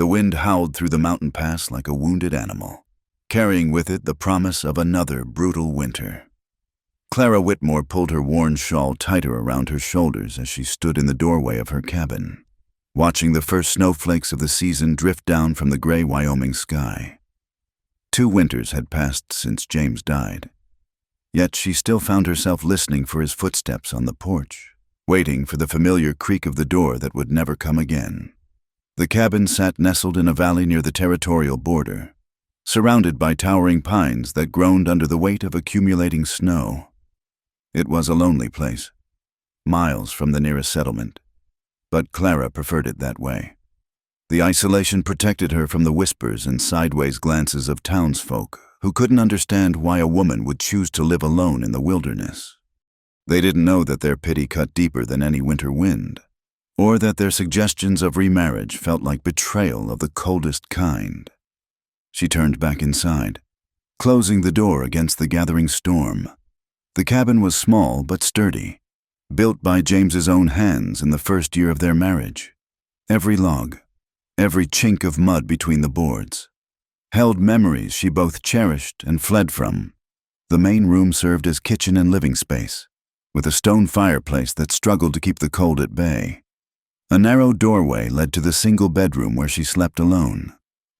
The wind howled through the mountain pass like a wounded animal, carrying with it the promise of another brutal winter. Clara Whitmore pulled her worn shawl tighter around her shoulders as she stood in the doorway of her cabin, watching the first snowflakes of the season drift down from the gray Wyoming sky. 2 winters had passed since James died, yet she still found herself listening for his footsteps on the porch, waiting for the familiar creak of the door that would never come again. The cabin sat nestled in a valley near the territorial border, surrounded by towering pines that groaned under the weight of accumulating snow. It was a lonely place, miles from the nearest settlement, but Clara preferred it that way. The isolation protected her from the whispers and sideways glances of townsfolk who couldn't understand why a woman would choose to live alone in the wilderness. They didn't know that their pity cut deeper than any winter wind, or that their suggestions of remarriage felt like betrayal of the coldest kind. She turned back inside, closing the door against the gathering storm. The cabin was small but sturdy, built by James's own hands in the first year of their marriage. Every log, every chink of mud between the boards, held memories she both cherished and fled from. The main room served as kitchen and living space, with a stone fireplace that struggled to keep the cold at bay. A narrow doorway led to the single bedroom where she slept alone,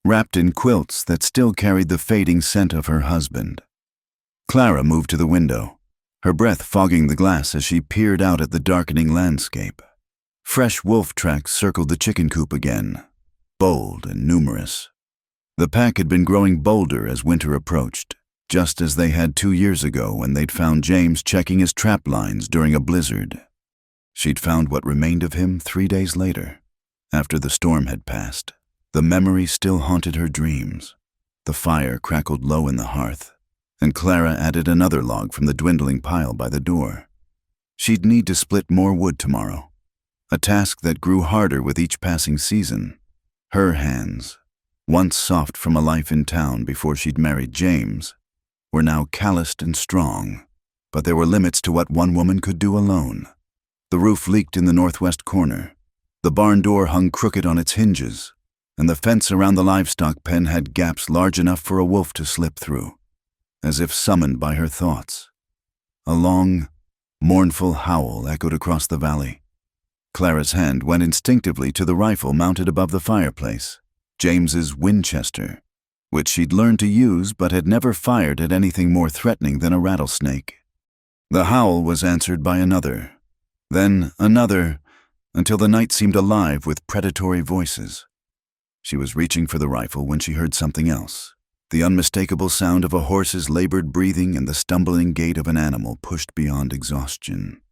wrapped in quilts that still carried the fading scent of her husband. Clara moved to the window, her breath fogging the glass as she peered out at the darkening landscape. Fresh wolf tracks circled the chicken coop again, bold and numerous. The pack had been growing bolder as winter approached, just as they had 2 years ago when they'd found James checking his trap lines during a blizzard. She'd found what remained of him 3 days later, after the storm had passed. The memory still haunted her dreams. The fire crackled low in the hearth, and Clara added another log from the dwindling pile by the door. She'd need to split more wood tomorrow, a task that grew harder with each passing season. Her hands, once soft from a life in town before she'd married James, were now calloused and strong, but there were limits to what one woman could do alone. The roof leaked in the northwest corner, the barn door hung crooked on its hinges, and the fence around the livestock pen had gaps large enough for a wolf to slip through, as if summoned by her thoughts. A long, mournful howl echoed across the valley. Clara's hand went instinctively to the rifle mounted above the fireplace, James's Winchester, which she'd learned to use but had never fired at anything more threatening than a rattlesnake. The howl was answered by another, then another, until the night seemed alive with predatory voices. She was reaching for the rifle when she heard something else, the unmistakable sound of a horse's labored breathing and the stumbling gait of an animal pushed beyond exhaustion.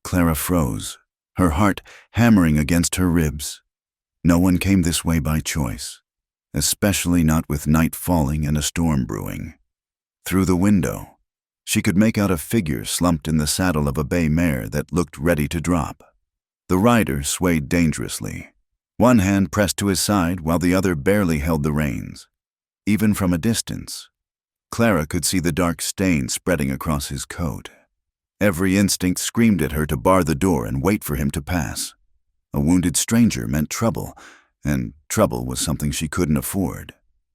Clara froze, her heart hammering against her ribs. No one came this way by choice, especially not with night falling and a storm brewing. Through the window, she could make out a figure slumped in the saddle of a bay mare that looked ready to drop. The rider swayed dangerously, one hand pressed to his side while the other barely held the reins. Even from a distance, Clara could see the dark stain spreading across his coat. Every instinct screamed at her to bar the door and wait for him to pass. A wounded stranger meant trouble, and trouble was something she couldn't afford.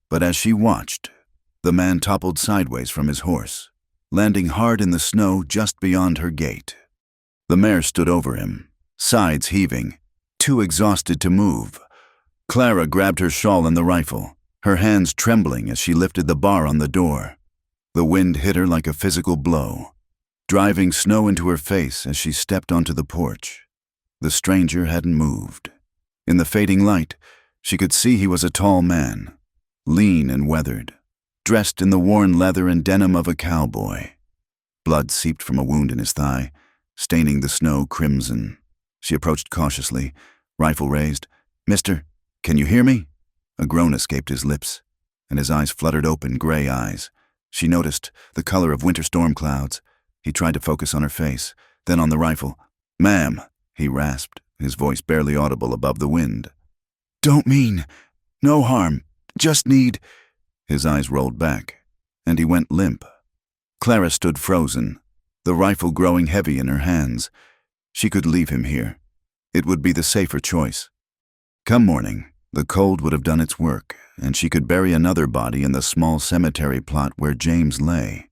But as she watched, the man toppled sideways from his horse, landing hard in the snow just beyond her gate. The mare stood over him, sides heaving, too exhausted to move. Clara grabbed her shawl and the rifle, her hands trembling as she lifted the bar on the door. The wind hit her like a physical blow, driving snow into her face as she stepped onto the porch. The stranger hadn't moved. In the fading light, she could see he was a tall man, lean and weathered, dressed in the worn leather and denim of a cowboy. Blood seeped from a wound in his thigh, staining the snow crimson. She approached cautiously, rifle raised. "Mister, can you hear me?" A groan escaped his lips, and his eyes fluttered open, gray eyes. She noticed the color of winter storm clouds. He tried to focus on her face, then on the rifle. "Ma'am," he rasped, his voice barely audible above the wind. "Don't mean. No harm. Just need—" His eyes rolled back, and he went limp. Clara stood frozen, the rifle growing heavy in her hands. She could leave him here. It would be the safer choice. Come morning, The cold would have done its work, and she could bury another body in the small cemetery plot where James lay.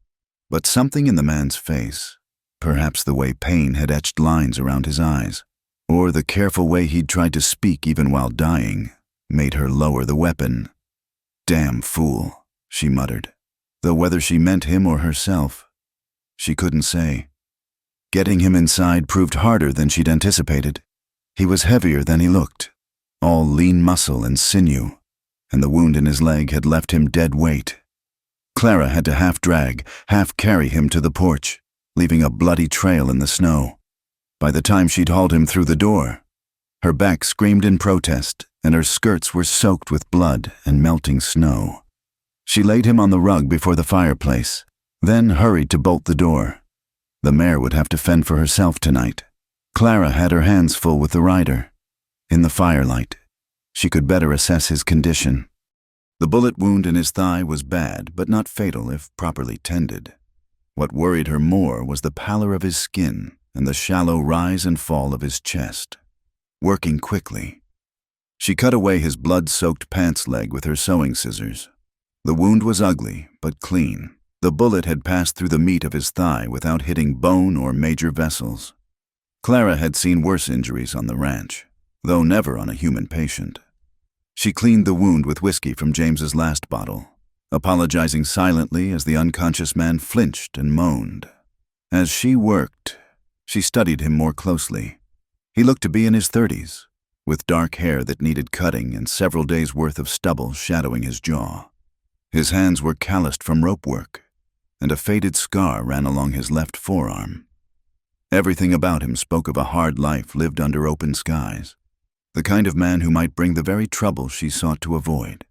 But something in the man's face, perhaps the way pain had etched lines around his eyes, or the careful way he'd tried to speak even while dying, made her lower the weapon. "Damn fool," she muttered, though whether she meant him or herself, she couldn't say. Getting him inside proved harder than she'd anticipated. He was heavier than he looked, all lean muscle and sinew, and the wound in his leg had left him dead weight. Clara had to half drag, half carry him to the porch, leaving a bloody trail in the snow. By the time she'd hauled him through the door, her back screamed in protest, and her skirts were soaked with blood and melting snow. She laid him on the rug before the fireplace, then hurried to bolt the door. The mare would have to fend for herself tonight. Clara had her hands full with the rider. In the firelight, she could better assess his condition. The bullet wound in his thigh was bad, but not fatal if properly tended. What worried her more was the pallor of his skin and the shallow rise and fall of his chest. Working quickly, she cut away his blood-soaked pants leg with her sewing scissors. The wound was ugly, but clean. The bullet had passed through the meat of his thigh without hitting bone or major vessels. Clara had seen worse injuries on the ranch, though never on a human patient. She cleaned the wound with whiskey from James's last bottle, apologizing silently as the unconscious man flinched and moaned. As she worked, she studied him more closely. He looked to be in his 30s, with dark hair that needed cutting and several days' worth of stubble shadowing his jaw. His hands were calloused from rope work, and a faded scar ran along his left forearm. Everything about him spoke of a hard life lived under open skies, the kind of man who might bring the very trouble she sought to avoid.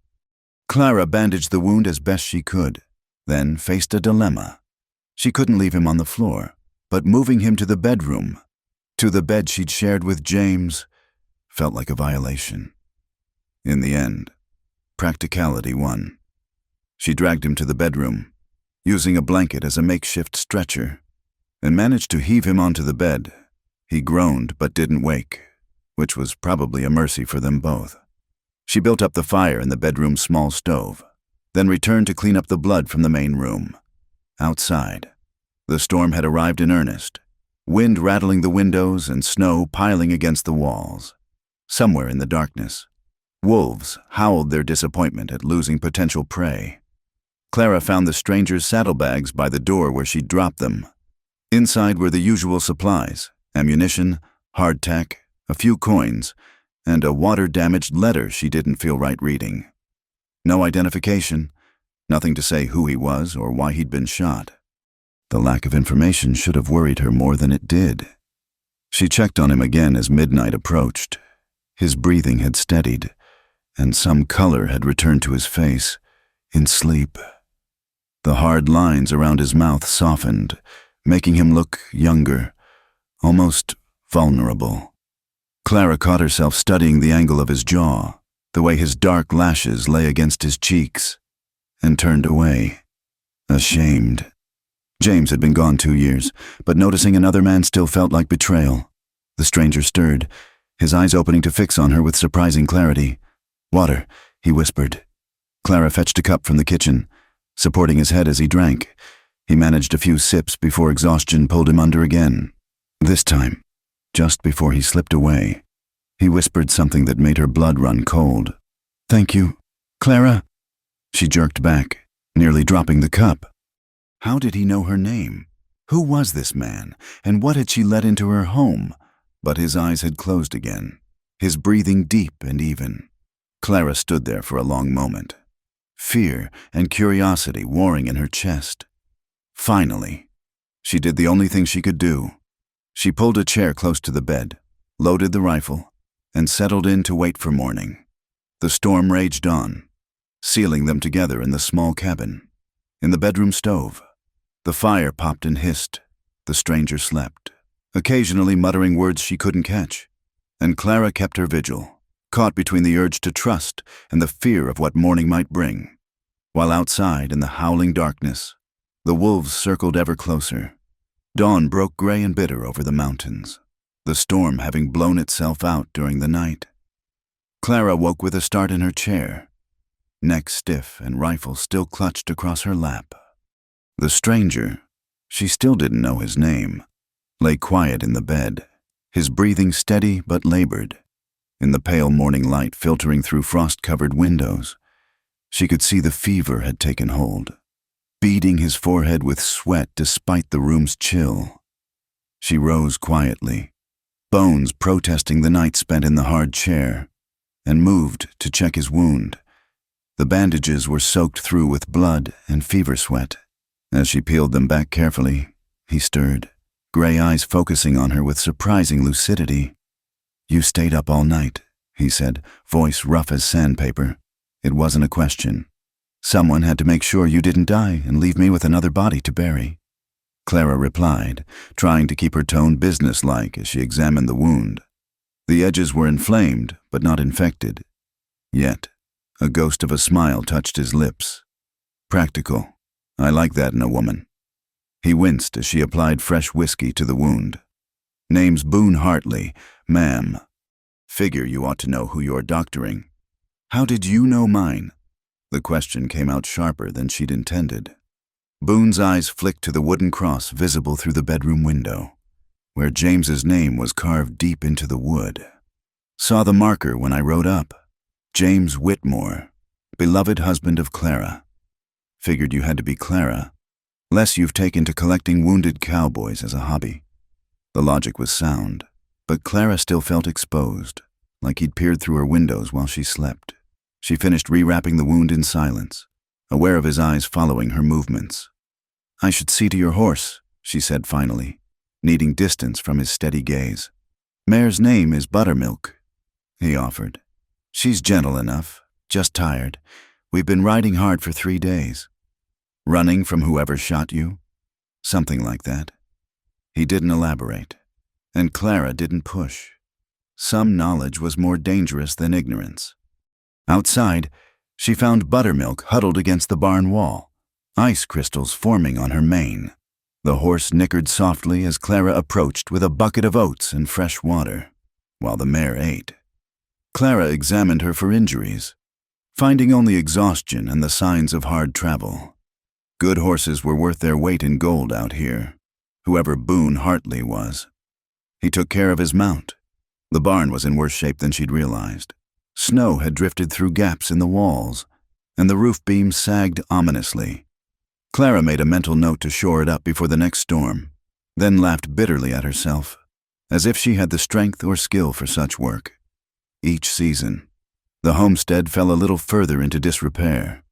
Clara bandaged the wound as best she could, then faced a dilemma. She couldn't leave him on the floor, but moving him to the bedroom, to the bed she'd shared with James, felt like a violation. In the end, practicality won. She dragged him to the bedroom, using a blanket as a makeshift stretcher, and managed to heave him onto the bed. He groaned but didn't wake, which was probably a mercy for them both. She built up the fire in the bedroom's small stove, then returned to clean up the blood from the main room. Outside, the storm had arrived in earnest, wind rattling the windows and snow piling against the walls. Somewhere in the darkness, wolves howled their disappointment at losing potential prey. Clara found the stranger's saddlebags by the door where she'd dropped them. Inside were the usual supplies: ammunition, hardtack, a few coins, and a water-damaged letter she didn't feel right reading. No identification, nothing to say who he was or why he'd been shot. The lack of information should have worried her more than it did. She checked on him again as midnight approached. His breathing had steadied, and some color had returned to his face, in sleep. The hard lines around his mouth softened, making him look younger, almost vulnerable. Clara caught herself studying the angle of his jaw, the way his dark lashes lay against his cheeks, and turned away, ashamed. James had been gone 2 years, but noticing another man still felt like betrayal. The stranger stirred, his eyes opening to fix on her with surprising clarity. "Water," he whispered. Clara fetched a cup from the kitchen, supporting his head as he drank. He managed a few sips before exhaustion pulled him under again. This time, just before he slipped away, he whispered something that made her blood run cold. "Thank you, Clara." She jerked back, nearly dropping the cup. How did he know her name? Who was this man, and what had she let into her home? But his eyes had closed again, his breathing deep and even. Clara stood there for a long moment, fear and curiosity warring in her chest. Finally, she did the only thing she could do. She pulled a chair close to the bed, loaded the rifle, and settled in to wait for morning. The storm raged on, sealing them together in the small cabin. In the bedroom stove, the fire popped and hissed. The stranger slept, occasionally muttering words she couldn't catch. And Clara kept her vigil, caught between the urge to trust and the fear of what morning might bring. While outside, in the howling darkness, the wolves circled ever closer. Dawn broke gray and bitter over the mountains, the storm having blown itself out during the night. Clara woke with a start in her chair, neck stiff and rifle still clutched across her lap. The stranger, she still didn't know his name, lay quiet in the bed, his breathing steady but labored. In the pale morning light filtering through frost-covered windows, she could see the fever had taken hold, beading his forehead with sweat despite the room's chill. She rose quietly, bones protesting the night spent in the hard chair, and moved to check his wound. The bandages were soaked through with blood and fever sweat. As she peeled them back carefully, he stirred, gray eyes focusing on her with surprising lucidity. "You stayed up all night," he said, voice rough as sandpaper. "It wasn't a question. Someone had to make sure you didn't die and leave me with another body to bury." Clara replied, trying to keep her tone businesslike as she examined the wound. The edges were inflamed, but not infected. Yet, a ghost of a smile touched his lips. "Practical. I like that in a woman." He winced as she applied fresh whiskey to the wound. "Name's Boone Hartley, ma'am. Figure you ought to know who you're doctoring." "How did you know mine?" The question came out sharper than she'd intended. Boone's eyes flicked to the wooden cross visible through the bedroom window, where James's name was carved deep into the wood. "Saw the marker when I rode up. James Whitmore, beloved husband of Clara. Figured you had to be Clara, less you've taken to collecting wounded cowboys as a hobby." The logic was sound, but Clara still felt exposed, like he'd peered through her windows while she slept. She finished rewrapping the wound in silence, aware of his eyes following her movements. "I should see to your horse," she said finally, needing distance from his steady gaze. "Mare's name is Buttermilk," he offered. "She's gentle enough, just tired. We've been riding hard for 3 days." "Running from whoever shot you?" "Something like that." He didn't elaborate, and Clara didn't push. Some knowledge was more dangerous than ignorance. Outside, she found Buttermilk huddled against the barn wall, ice crystals forming on her mane. The horse nickered softly as Clara approached with a bucket of oats and fresh water, while the mare ate. Clara examined her for injuries, finding only exhaustion and the signs of hard travel. Good horses were worth their weight in gold out here, whoever Boone Hartley was. He took care of his mount. The barn was in worse shape than she'd realized. Snow had drifted through gaps in the walls, and the roof beams sagged ominously. Clara made a mental note to shore it up before the next storm, then laughed bitterly at herself, as if she had the strength or skill for such work. Each season, the homestead fell a little further into disrepair,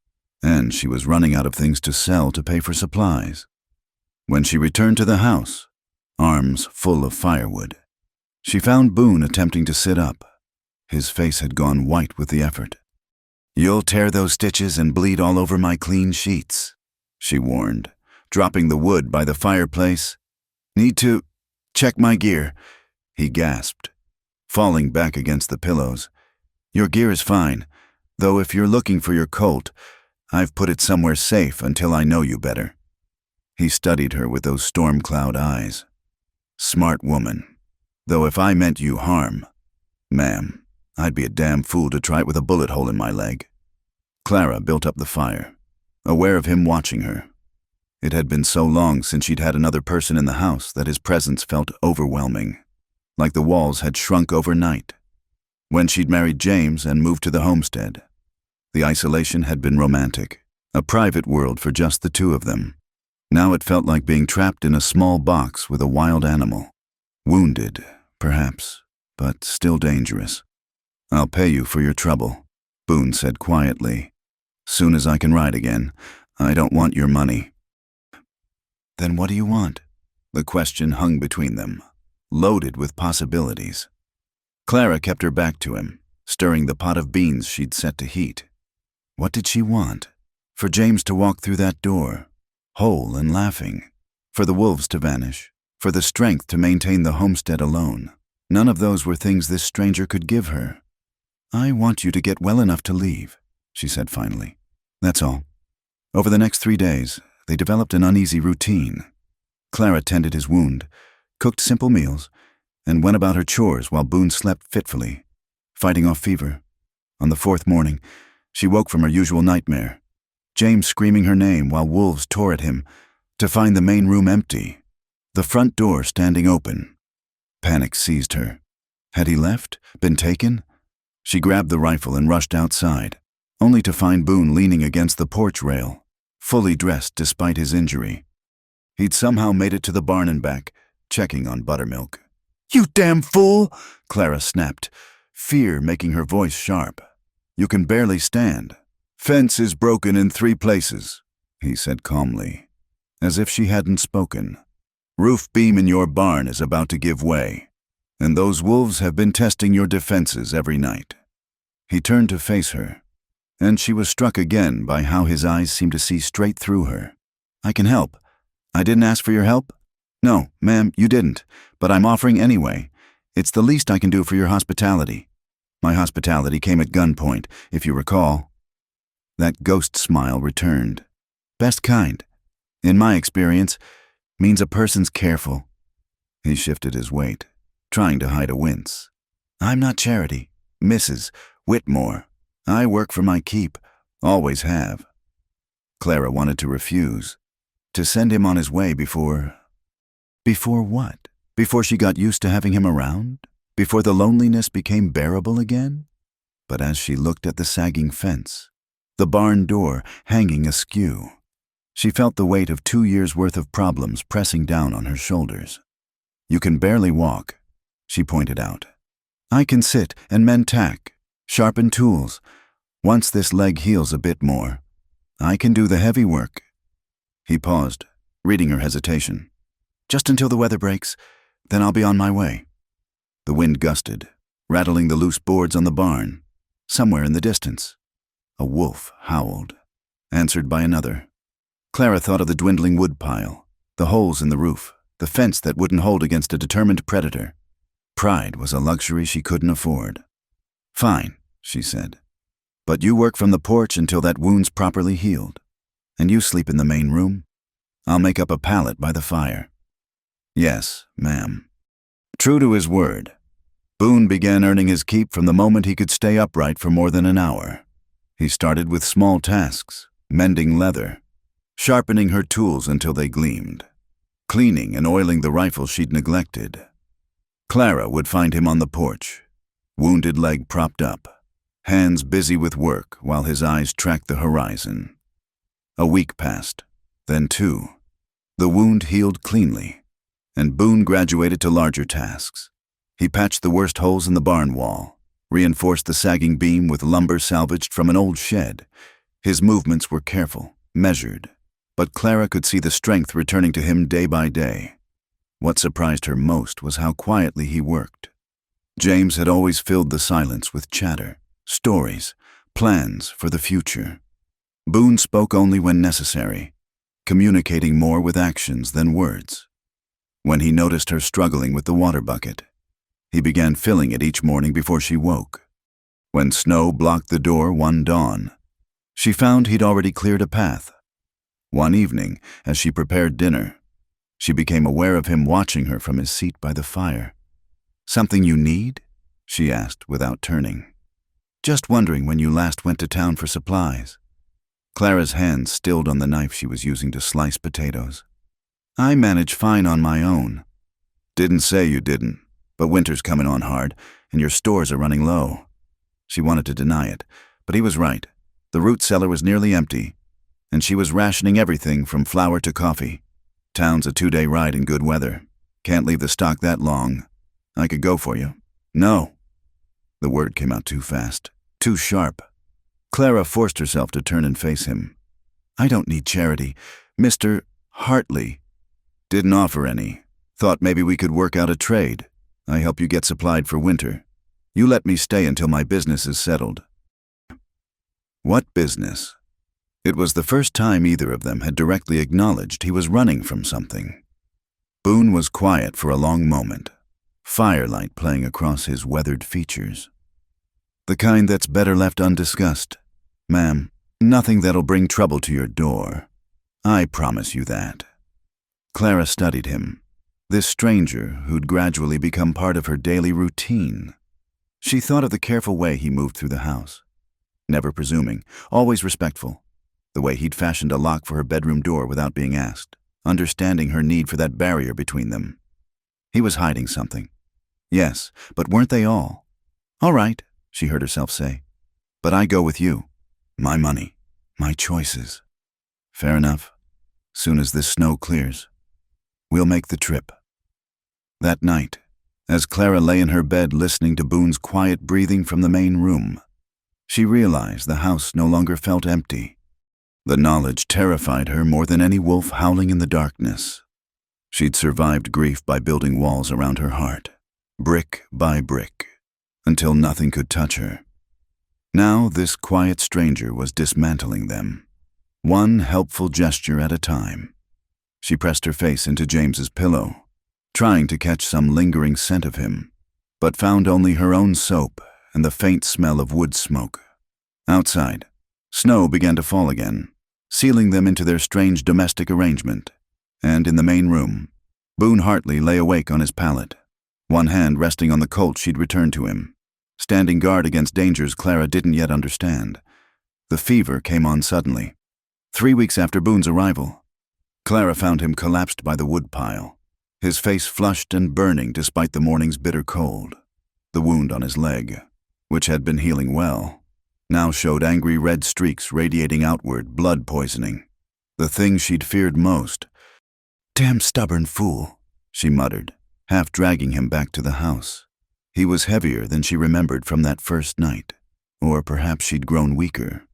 and she was running out of things to sell to pay for supplies. When she returned to the house, arms full of firewood, she found Boone attempting to sit up. His face had gone white with the effort. "You'll tear those stitches and bleed all over my clean sheets," she warned, dropping the wood by the fireplace. "Need to check my gear," he gasped, falling back against the pillows. "Your gear is fine, though if you're looking for your colt, I've put it somewhere safe until I know you better." He studied her with those storm cloud eyes. "Smart woman, though if I meant you harm, ma'am, I'd be a damn fool to try it with a bullet hole in my leg." Clara built up the fire, aware of him watching her. It had been so long since she'd had another person in the house that his presence felt overwhelming, like the walls had shrunk overnight. When she'd married James and moved to the homestead, the isolation had been romantic, a private world for just the two of them. Now it felt like being trapped in a small box with a wild animal. Wounded, perhaps, but still dangerous. "I'll pay you for your trouble," Boone said quietly. "Soon as I can ride again. I don't want your money." "Then what do you want?" The question hung between them, loaded with possibilities. Clara kept her back to him, stirring the pot of beans she'd set to heat. What did she want? For James to walk through that door, whole and laughing. For the wolves to vanish. For the strength to maintain the homestead alone. None of those were things this stranger could give her. "I want you to get well enough to leave," she said finally. "That's all." Over the next 3 days, they developed an uneasy routine. Clara tended his wound, cooked simple meals, and went about her chores while Boone slept fitfully, fighting off fever, On the fourth morning, she woke from her usual nightmare, James screaming her name while wolves tore at him, to find the main room empty, the front door standing open. Panic seized her. Had he left? Been taken? She grabbed the rifle and rushed outside, only to find Boone leaning against the porch rail, fully dressed despite his injury. He'd somehow made it to the barn and back, checking on Buttermilk. "You damn fool!" Clara snapped, fear making her voice sharp. "You can barely stand." "Fence is broken in 3 places," he said calmly, as if she hadn't spoken. "Roof beam in your barn is about to give way, and those wolves have been testing your defenses every night." He turned to face her, and she was struck again by how his eyes seemed to see straight through her. "I can help. I didn't ask for your help?" "No, ma'am, you didn't, but I'm offering anyway. It's the least I can do for your hospitality." "My hospitality came at gunpoint, if you recall." That ghost smile returned. "Best kind, in my experience, means a person's careful." He shifted his weight, trying to hide a wince. "I'm not Charity, Mrs. Whitmore. I work for my keep, always have." Clara wanted to refuse, to send him on his way before... Before what? Before she got used to having him around? Before the loneliness became bearable again? But as she looked at the sagging fence, the barn door hanging askew, she felt the weight of 2 years' worth of problems pressing down on her shoulders. "You can barely walk," she pointed out. "I can sit and mend tack, sharpen tools. Once this leg heals a bit more, I can do the heavy work." He paused, reading her hesitation. "Just until the weather breaks, then I'll be on my way." The wind gusted, rattling the loose boards on the barn. Somewhere in the distance, a wolf howled, answered by another. Clara thought of the dwindling wood pile, the holes in the roof, the fence that wouldn't hold against a determined predator. Pride was a luxury she couldn't afford. "Fine," she said. "But you work from the porch until that wound's properly healed. And you sleep in the main room. I'll make up a pallet by the fire." "Yes, ma'am." True to his word, Boone began earning his keep from the moment he could stay upright for more than an hour. He started with small tasks, mending leather, sharpening her tools until they gleamed, cleaning and oiling the rifle she'd neglected. Clara would find him on the porch, wounded leg propped up, hands busy with work while his eyes tracked the horizon. A week passed, then 2. The wound healed cleanly, and Boone graduated to larger tasks. He patched the worst holes in the barn wall, reinforced the sagging beam with lumber salvaged from an old shed. His movements were careful, measured, but Clara could see the strength returning to him day by day. What surprised her most was how quietly he worked. James had always filled the silence with chatter, stories, plans for the future. Boone spoke only when necessary, communicating more with actions than words. When he noticed her struggling with the water bucket, he began filling it each morning before she woke. When snow blocked the door one dawn, she found he'd already cleared a path. One evening, as she prepared dinner, she became aware of him watching her from his seat by the fire. "Something you need?" she asked without turning. "Just wondering when you last went to town for supplies." Clara's hands stilled on the knife she was using to slice potatoes. "I manage fine on my own." "Didn't say you didn't, but winter's coming on hard, and your stores are running low." She wanted to deny it, but he was right. The root cellar was nearly empty, and she was rationing everything from flour to coffee. "Town's a 2-day ride in good weather. Can't leave the stock that long. I could go for you." "No." The word came out too fast, too sharp. Clara forced herself to turn and face him. "I don't need charity, Mr. Hartley." "Didn't offer any. Thought maybe we could work out a trade. I help you get supplied for winter. You let me stay until my business is settled." What business? It was the first time either of them had directly acknowledged he was running from something. Boone was quiet for a long moment, firelight playing across his weathered features. "The kind that's better left undiscussed. Ma'am, nothing that'll bring trouble to your door. I promise you that." Clara studied him, this stranger who'd gradually become part of her daily routine. She thought of the careful way he moved through the house, never presuming, always respectful. The way he'd fashioned a lock for her bedroom door without being asked, understanding her need for that barrier between them. He was hiding something. Yes, but weren't they all? All right, she heard herself say. But I go with you. My money. My choices. Fair enough. Soon as this snow clears, we'll make the trip. That night, as Clara lay in her bed listening to Boone's quiet breathing from the main room, she realized the house no longer felt empty. The knowledge terrified her more than any wolf howling in the darkness. She'd survived grief by building walls around her heart, brick by brick, until nothing could touch her. Now this quiet stranger was dismantling them, one helpful gesture at a time. She pressed her face into James's pillow, trying to catch some lingering scent of him, but found only her own soap and the faint smell of wood smoke. Outside, snow began to fall again, sealing them into their strange domestic arrangement. And in the main room, Boone Hartley lay awake on his pallet, one hand resting on the Colt she'd returned to him, standing guard against dangers Clara didn't yet understand. The fever came on suddenly. 3 weeks after Boone's arrival, Clara found him collapsed by the woodpile, his face flushed and burning despite the morning's bitter cold. The wound on his leg, which had been healing well, now showed angry red streaks radiating outward, blood poisoning. The thing she'd feared most. Damn stubborn fool, she muttered, half dragging him back to the house. He was heavier than she remembered from that first night, or perhaps she'd grown weaker.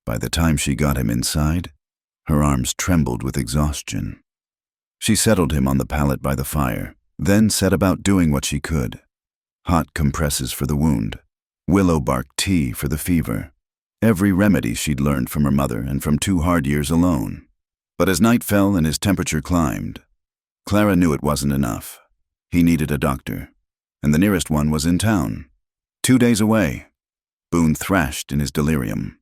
By the time she got him inside, her arms trembled with exhaustion. She settled him on the pallet by the fire, then set about doing what she could. Hot compresses for the wound, willow bark tea for the fever, every remedy she'd learned from her mother and from 2 hard years alone. But as night fell and his temperature climbed, Clara knew it wasn't enough. He needed a doctor, and the nearest one was in town, 2 days away. Boone thrashed in his delirium,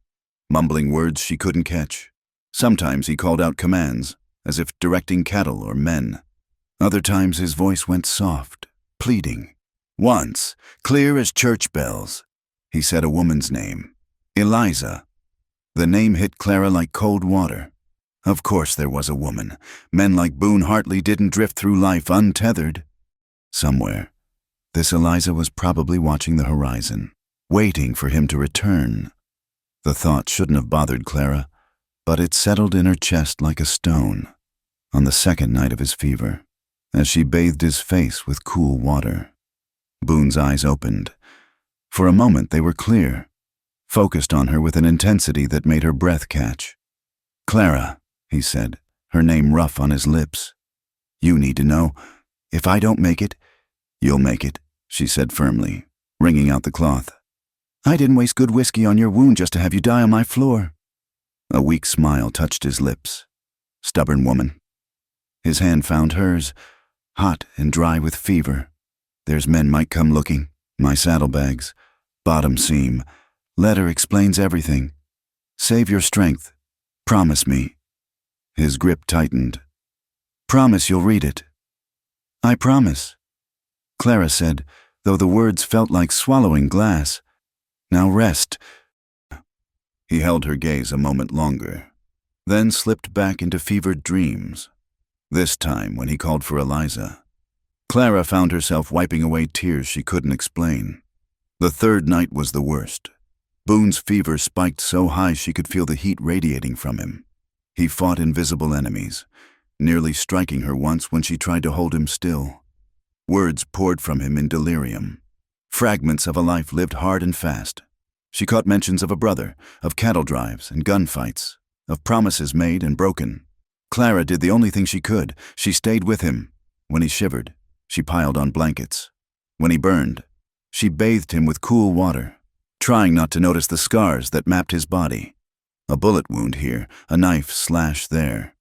mumbling words she couldn't catch. Sometimes he called out commands, as if directing cattle or men. Other times his voice went soft, pleading. Once, clear as church bells, he said a woman's name, Eliza. The name hit Clara like cold water. Of course there was a woman. Men like Boone Hartley didn't drift through life untethered. Somewhere, this Eliza was probably watching the horizon, waiting for him to return. The thought shouldn't have bothered Clara, but it settled in her chest like a stone. On the second night of his fever, as she bathed his face with cool water, Boone's eyes opened. For a moment they were clear, focused on her with an intensity that made her breath catch. Clara, he said, her name rough on his lips. You need to know, if I don't make it, you'll make it, she said firmly, wringing out the cloth. I didn't waste good whiskey on your wound just to have you die on my floor. A weak smile touched his lips. Stubborn woman. His hand found hers, hot and dry with fever. There's men might come looking. My saddlebags. Bottom seam. Letter explains everything. Save your strength. Promise me. His grip tightened. Promise you'll read it. I promise, Clara said, though the words felt like swallowing glass. Now rest. He held her gaze a moment longer, then slipped back into fevered dreams. This time, when he called for Eliza, Clara found herself wiping away tears she couldn't explain. The third night was the worst. Boone's fever spiked so high she could feel the heat radiating from him. He fought invisible enemies, nearly striking her once when she tried to hold him still. Words poured from him in delirium, fragments of a life lived hard and fast. She caught mentions of a brother, of cattle drives and gunfights, of promises made and broken. Clara did the only thing she could. She stayed with him. When he shivered, she piled on blankets. When he burned, she bathed him with cool water, trying not to notice the scars that mapped his body. A bullet wound here, a knife slash there.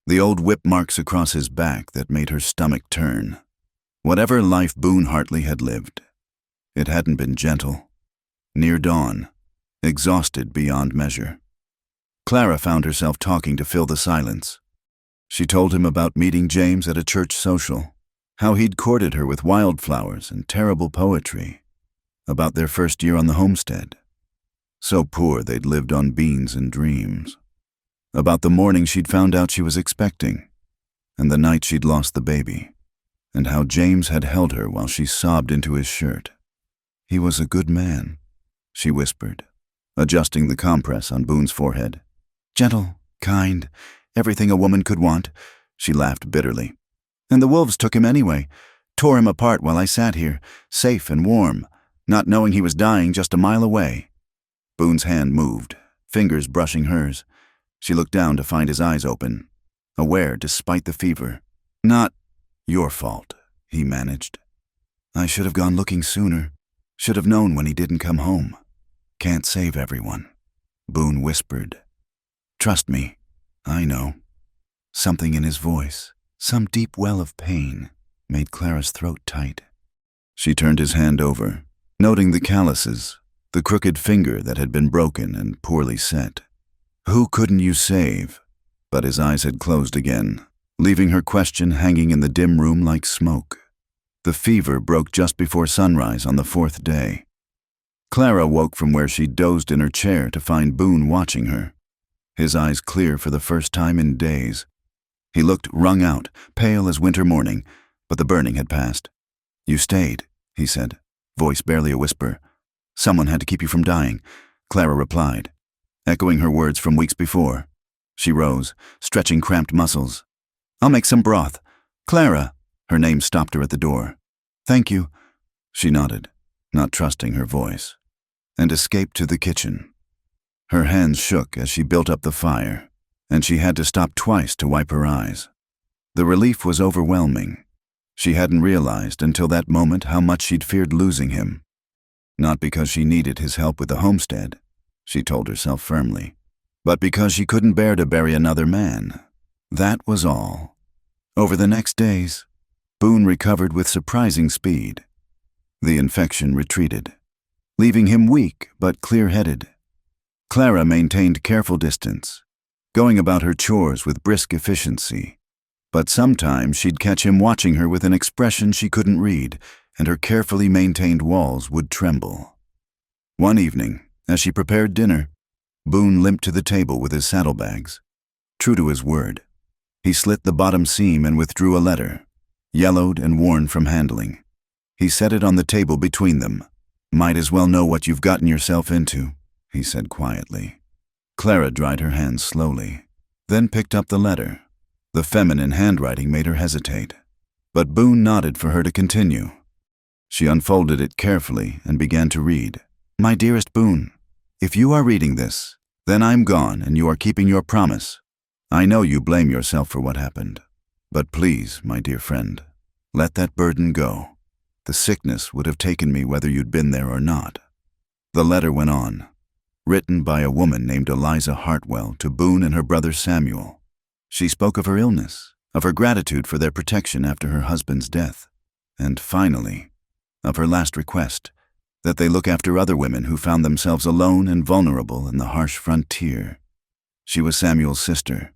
The old whip marks across his back that made her stomach turn. Whatever life Boone Hartley had lived, it hadn't been gentle. Near dawn, exhausted beyond measure, Clara found herself talking to fill the silence. She told him about meeting James at a church social, how he'd courted her with wildflowers and terrible poetry, about their first year on the homestead. so poor they'd lived on beans and dreams. About the morning she'd found out she was expecting, and the night she'd lost the baby, and how James had held her while she sobbed into his shirt. "He was a good man," she whispered, adjusting the compress on Boone's forehead. "Gentle, kind, everything a woman could want," she laughed bitterly. "And the wolves took him anyway, tore him apart while I sat here, safe and warm, not knowing he was dying just a mile away." Boone's hand moved, fingers brushing hers. She looked down to find his eyes open, aware despite the fever. "Not your fault," he managed. "I should have gone looking sooner, should have known when he didn't come home. Can't save everyone," Boone whispered. "Trust me, I know." Something in his voice, some deep well of pain, made Clara's throat tight. She turned his hand over, noting the calluses, the crooked finger that had been broken and poorly set. "Who couldn't you save?" But his eyes had closed again, leaving her question hanging in the dim room like smoke. The fever broke just before sunrise on the 4th day. Clara woke from where she dozed in her chair to find Boone watching her, his eyes clear for the first time in days. He looked wrung out, pale as winter morning, but the burning had passed. "You stayed," he said, voice barely a whisper. "Someone had to keep you from dying," Clara replied, echoing her words from weeks before. She rose, stretching cramped muscles. "I'll make some broth. Clara!" Her name stopped her at the door. "Thank you," she nodded, not trusting her voice, and escaped to the kitchen. Her hands shook as she built up the fire, and she had to stop twice to wipe her eyes. The relief was overwhelming. She hadn't realized until that moment how much she'd feared losing him. Not because she needed his help with the homestead, she told herself firmly, but because she couldn't bear to bury another man. That was all. Over the next days, Boone recovered with surprising speed. The infection retreated, leaving him weak but clear-headed. Clara maintained careful distance, going about her chores with brisk efficiency. But sometimes she'd catch him watching her with an expression she couldn't read, and her carefully maintained walls would tremble. One evening, as she prepared dinner, Boone limped to the table with his saddlebags. True to his word, he slit the bottom seam and withdrew a letter, yellowed and worn from handling. He set it on the table between them. "Might as well know what you've gotten yourself into," he said quietly. Clara dried her hands slowly, then picked up the letter. The feminine handwriting made her hesitate, but Boone nodded for her to continue. She unfolded it carefully and began to read. "My dearest Boone, if you are reading this, then I'm gone and you are keeping your promise. I know you blame yourself for what happened, but please, my dear friend, let that burden go. The sickness would have taken me whether you'd been there or not." The letter went on, written by a woman named Eliza Hartwell to Boone and her brother Samuel. She spoke of her illness, of her gratitude for their protection after her husband's death, and finally, of her last request, that they look after other women who found themselves alone and vulnerable in the harsh frontier. She was Samuel's sister,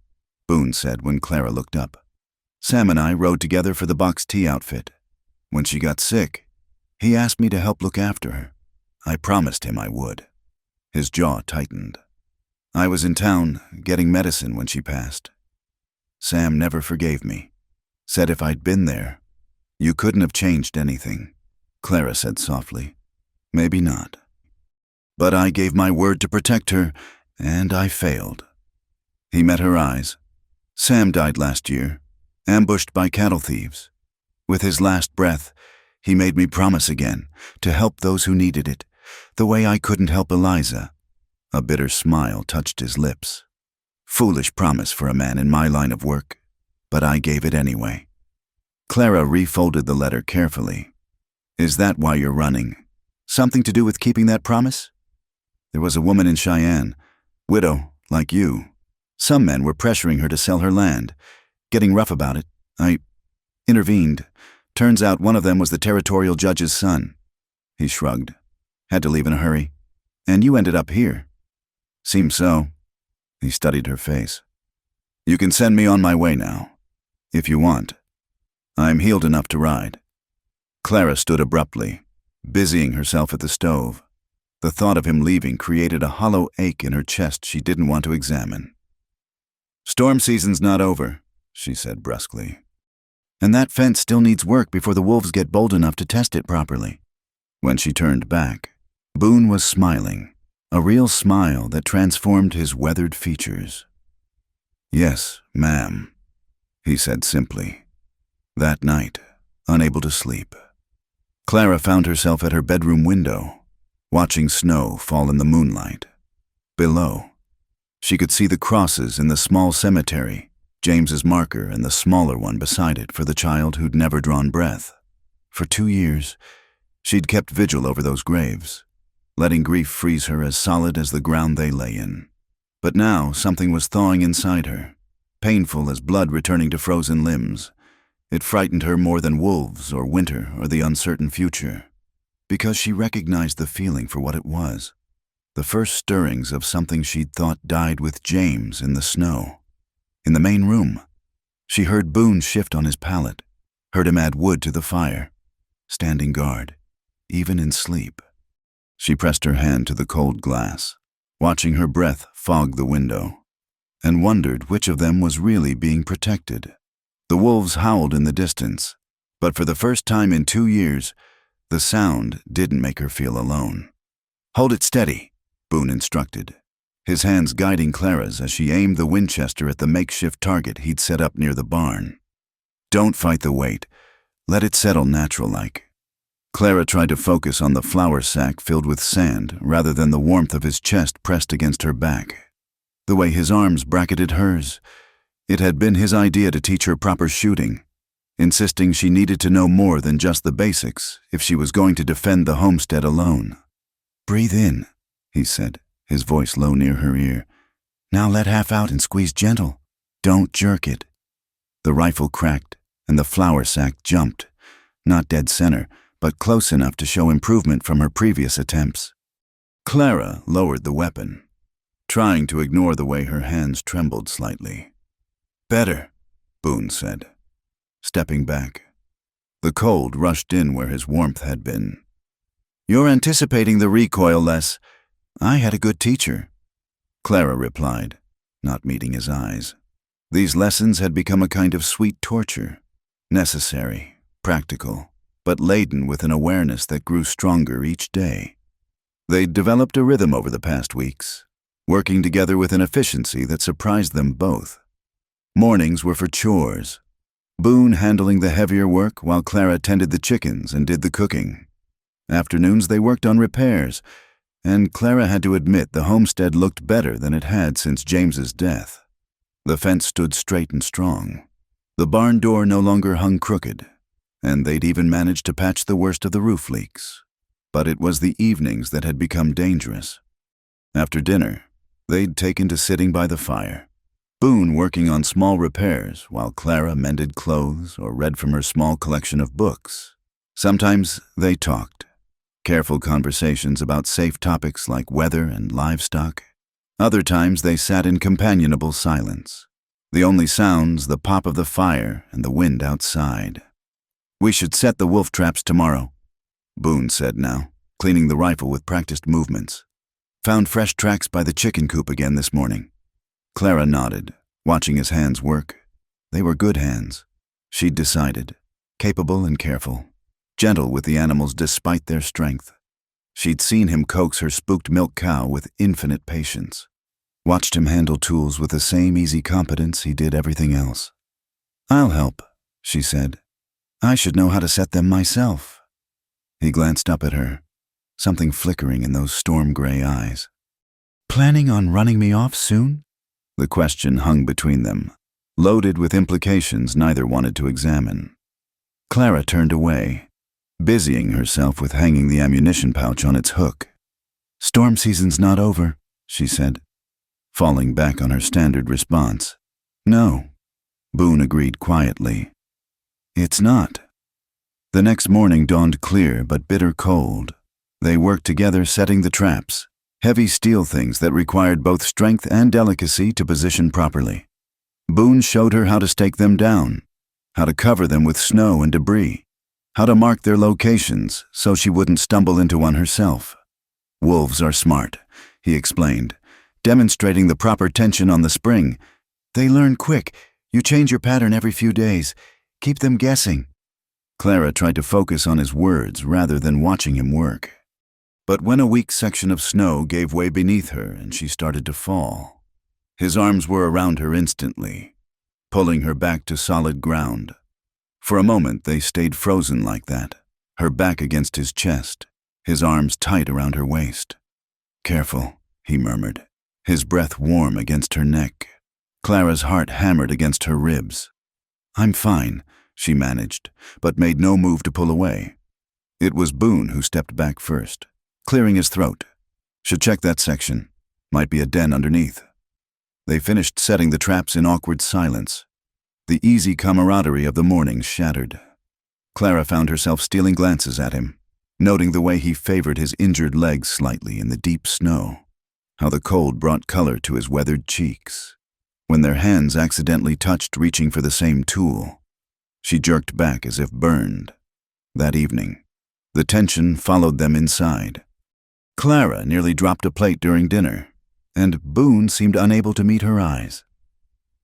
Boone said when Clara looked up. "Sam and I rode together for the box tea outfit. When she got sick, he asked me to help look after her. I promised him I would." His jaw tightened. "I was in town getting medicine when she passed. Sam never forgave me. Said if I'd been there, you couldn't have changed anything." Clara said softly, "Maybe not. But I gave my word to protect her, and I failed." He met her eyes. "Sam died last year, ambushed by cattle thieves. With his last breath, he made me promise again to help those who needed it, the way I couldn't help Eliza." A bitter smile touched his lips. "Foolish promise for a man in my line of work, but I gave it anyway." Clara refolded the letter carefully. "Is that why you're running? Something to do with keeping that promise?" "There was a woman in Cheyenne, widow, like you. Some men were pressuring her to sell her land, getting rough about it. I intervened. Turns out one of them was the territorial judge's son." He shrugged. "Had to leave in a hurry. And you ended up here." "Seems so." He studied her face. "You can send me on my way now, if you want. I'm healed enough to ride." Clara stood abruptly, busying herself at the stove. The thought of him leaving created a hollow ache in her chest she didn't want to examine. "Storm season's not over," she said brusquely. "And that fence still needs work before the wolves get bold enough to test it properly." When she turned back, Boone was smiling, a real smile that transformed his weathered features. "Yes, ma'am," he said simply. That night, unable to sleep, Clara found herself at her bedroom window, watching snow fall in the moonlight. Below, she could see the crosses in the small cemetery, James's marker and the smaller one beside it for the child who'd never drawn breath. For 2 years, she'd kept vigil over those graves, letting grief freeze her as solid as the ground they lay in. But now something was thawing inside her, painful as blood returning to frozen limbs. It frightened her more than wolves or winter or the uncertain future, because she recognized the feeling for what it was, the first stirrings of something she'd thought died with James in the snow. In the main room, she heard Boone shift on his pallet, heard him add wood to the fire, standing guard, even in sleep. She pressed her hand to the cold glass, watching her breath fog the window, and wondered which of them was really being protected. The wolves howled in the distance, but for the first time in 2 years, the sound didn't make her feel alone. "Hold it steady," Boone instructed, his hands guiding Clara's as she aimed the Winchester at the makeshift target he'd set up near the barn. "Don't fight the weight. Let it settle natural-like." Clara tried to focus on the flour sack filled with sand rather than the warmth of his chest pressed against her back. The way his arms bracketed hers, it had been his idea to teach her proper shooting, insisting she needed to know more than just the basics if she was going to defend the homestead alone. "Breathe in," he said, his voice low near her ear. "Now let half out and squeeze gentle. Don't jerk it." The rifle cracked, and the flour sack jumped, not dead center, but close enough to show improvement from her previous attempts. Clara lowered the weapon, trying to ignore the way her hands trembled slightly. "Better," Boone said, stepping back. The cold rushed in where his warmth had been. "You're anticipating the recoil less. I had a good teacher," Clara replied, not meeting his eyes. These lessons had become a kind of sweet torture, necessary, practical, but laden with an awareness that grew stronger each day. They'd developed a rhythm over the past weeks, working together with an efficiency that surprised them both. Mornings were for chores, Boone handling the heavier work while Clara tended the chickens and did the cooking. Afternoons they worked on repairs, and Clara had to admit the homestead looked better than it had since James's death. The fence stood straight and strong. The barn door no longer hung crooked, and they'd even managed to patch the worst of the roof leaks. But it was the evenings that had become dangerous. After dinner, they'd taken to sitting by the fire, Boone working on small repairs while Clara mended clothes or read from her small collection of books. Sometimes they talked, careful conversations about safe topics like weather and livestock. Other times they sat in companionable silence, the only sounds the pop of the fire and the wind outside. "We should set the wolf traps tomorrow," Boone said now, cleaning the rifle with practiced movements. "Found fresh tracks by the chicken coop again this morning." Clara nodded, watching his hands work. They were good hands, she'd decided, capable and careful, gentle with the animals despite their strength. She'd seen him coax her spooked milk cow with infinite patience, watched him handle tools with the same easy competence he did everything else. "I'll help," she said. "I should know how to set them myself." He glanced up at her, something flickering in those storm-gray eyes. "Planning on running me off soon?" The question hung between them, loaded with implications neither wanted to examine. Clara turned away, busying herself with hanging the ammunition pouch on its hook. "Storm season's not over," she said, falling back on her standard response. "No," Boone agreed quietly. "It's not." The next morning dawned clear but bitter cold. They worked together setting the traps, heavy steel things that required both strength and delicacy to position properly. Boone showed her how to stake them down, how to cover them with snow and debris, how to mark their locations so she wouldn't stumble into one herself. "Wolves are smart," he explained, demonstrating the proper tension on the spring. "They learn quick. You change your pattern every few days. Keep them guessing." Clara tried to focus on his words rather than watching him work. But when a weak section of snow gave way beneath her and she started to fall, his arms were around her instantly, pulling her back to solid ground. For a moment they stayed frozen like that, her back against his chest, his arms tight around her waist. "Careful," he murmured, his breath warm against her neck. Clara's heart hammered against her ribs. "I'm fine," she managed, but made no move to pull away. It was Boone who stepped back first, clearing his throat. "Should check that section. Might be a den underneath." They finished setting the traps in awkward silence. The easy camaraderie of the morning shattered. Clara found herself stealing glances at him, noting the way he favored his injured legs slightly in the deep snow, how the cold brought color to his weathered cheeks. When their hands accidentally touched reaching for the same tool, she jerked back as if burned. That evening, the tension followed them inside. Clara nearly dropped a plate during dinner, and Boone seemed unable to meet her eyes.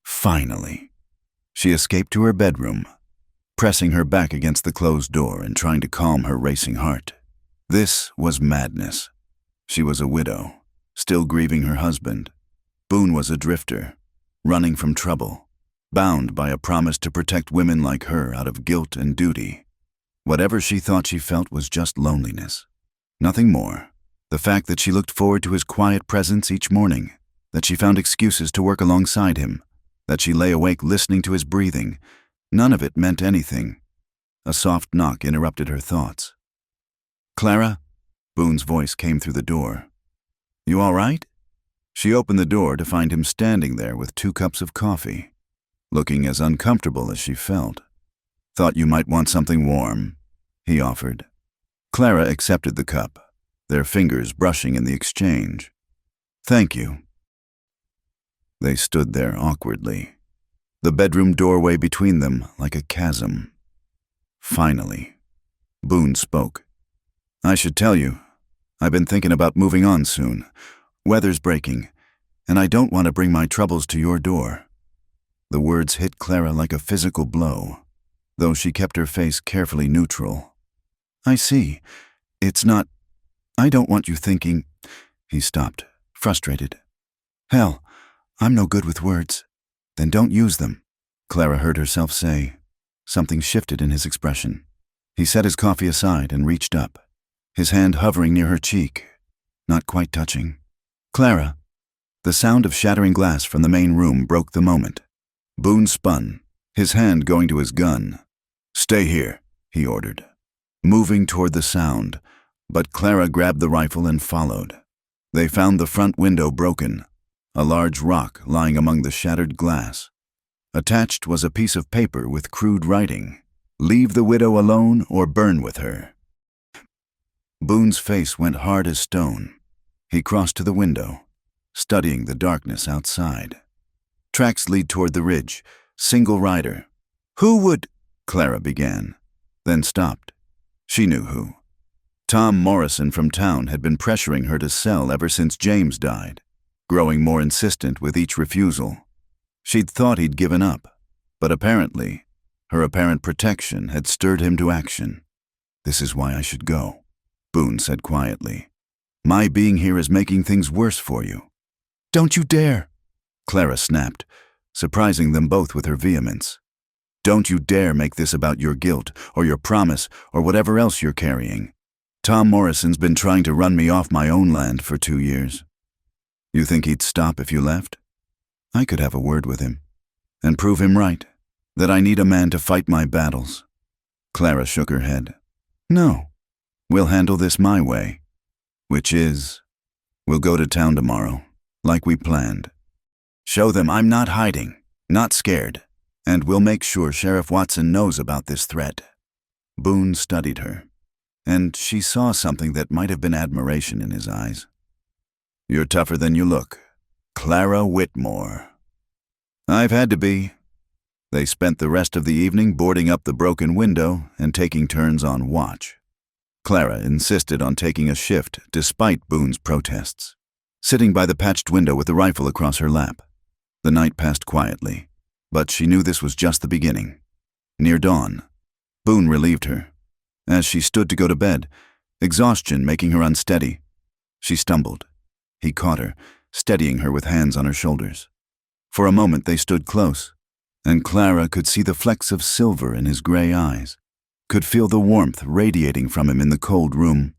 Finally, she escaped to her bedroom, pressing her back against the closed door and trying to calm her racing heart. This was madness. She was a widow, still grieving her husband. Boone was a drifter, running from trouble, bound by a promise to protect women like her out of guilt and duty. Whatever she thought she felt was just loneliness. Nothing more. The fact that she looked forward to his quiet presence each morning, that she found excuses to work alongside him, that she lay awake listening to his breathing, none of it meant anything. A soft knock interrupted her thoughts. "Clara?" Boone's voice came through the door. "You all right?" She opened the door to find him standing there with 2 cups of coffee, looking as uncomfortable as she felt. "Thought you might want something warm," he offered. Clara accepted the cup, their fingers brushing in the exchange. "Thank you." They stood there awkwardly, the bedroom doorway between them like a chasm. Finally, Boone spoke. "I should tell you, I've been thinking about moving on soon. Weather's breaking, and I don't want to bring my troubles to your door." The words hit Clara like a physical blow, though she kept her face carefully neutral. "I see. It's not... I don't want you thinking..." He stopped, frustrated. "Hell, I'm no good with words. Then don't use them," Clara heard herself say. Something shifted in his expression. He set his coffee aside and reached up, his hand hovering near her cheek, not quite touching. "Clara." The sound of shattering glass from the main room broke the moment. Boone spun, his hand going to his gun. "Stay here," he ordered, moving toward the sound, but Clara grabbed the rifle and followed. They found the front window broken, a large rock lying among the shattered glass. Attached was a piece of paper with crude writing, "Leave the widow alone or burn with her." Boone's face went hard as stone. He crossed to the window, studying the darkness outside. "Tracks lead toward the ridge. Single rider." "Who would..." Clara began, then stopped. She knew who. Tom Morrison from town had been pressuring her to sell ever since James died, growing more insistent with each refusal. She'd thought he'd given up, but apparently, her apparent protection had stirred him to action. "This is why I should go," Boone said quietly. "My being here is making things worse for you." "Don't you dare!" Clara snapped, surprising them both with her vehemence. "Don't you dare make this about your guilt, or your promise, or whatever else you're carrying. Tom Morrison's been trying to run me off my own land for 2 years. You think he'd stop if you left? I could have a word with him, and prove him right, that I need a man to fight my battles." Clara shook her head. "No, we'll handle this my way. Which is, we'll go to town tomorrow, like we planned. Show them I'm not hiding, not scared, and we'll make sure Sheriff Watson knows about this threat." Boone studied her, and she saw something that might have been admiration in his eyes. "You're tougher than you look. Clara Whitmore." "I've had to be." They spent the rest of the evening boarding up the broken window and taking turns on watch. Clara insisted on taking a shift despite Boone's protests, sitting by the patched window with the rifle across her lap. The night passed quietly, but she knew this was just the beginning. Near dawn, Boone relieved her. As she stood to go to bed, exhaustion making her unsteady, she stumbled. He caught her, steadying her with hands on her shoulders. For a moment they stood close, and Clara could see the flecks of silver in his gray eyes, could feel the warmth radiating from him in the cold room.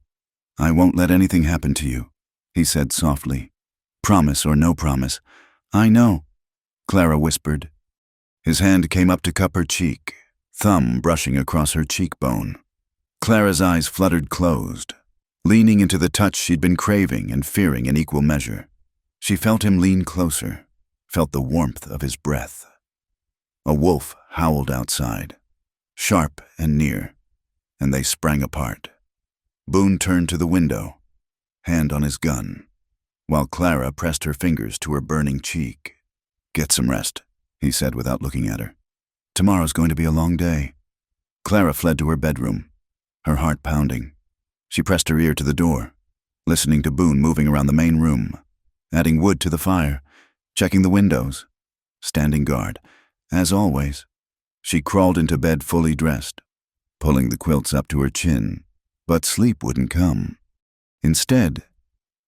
"I won't let anything happen to you," he said softly. "Promise or no promise." "I know," Clara whispered. His hand came up to cup her cheek, thumb brushing across her cheekbone. Clara's eyes fluttered closed, leaning into the touch she'd been craving and fearing in equal measure. She felt him lean closer, felt the warmth of his breath. A wolf howled outside, sharp and near, and they sprang apart. Boone turned to the window, hand on his gun, while Clara pressed her fingers to her burning cheek. "Get some rest," he said without looking at her. "Tomorrow's going to be a long day." Clara fled to her bedroom, her heart pounding. She pressed her ear to the door, listening to Boone moving around the main room, adding wood to the fire, checking the windows, standing guard. As always, she crawled into bed fully dressed, pulling the quilts up to her chin, but sleep wouldn't come. Instead,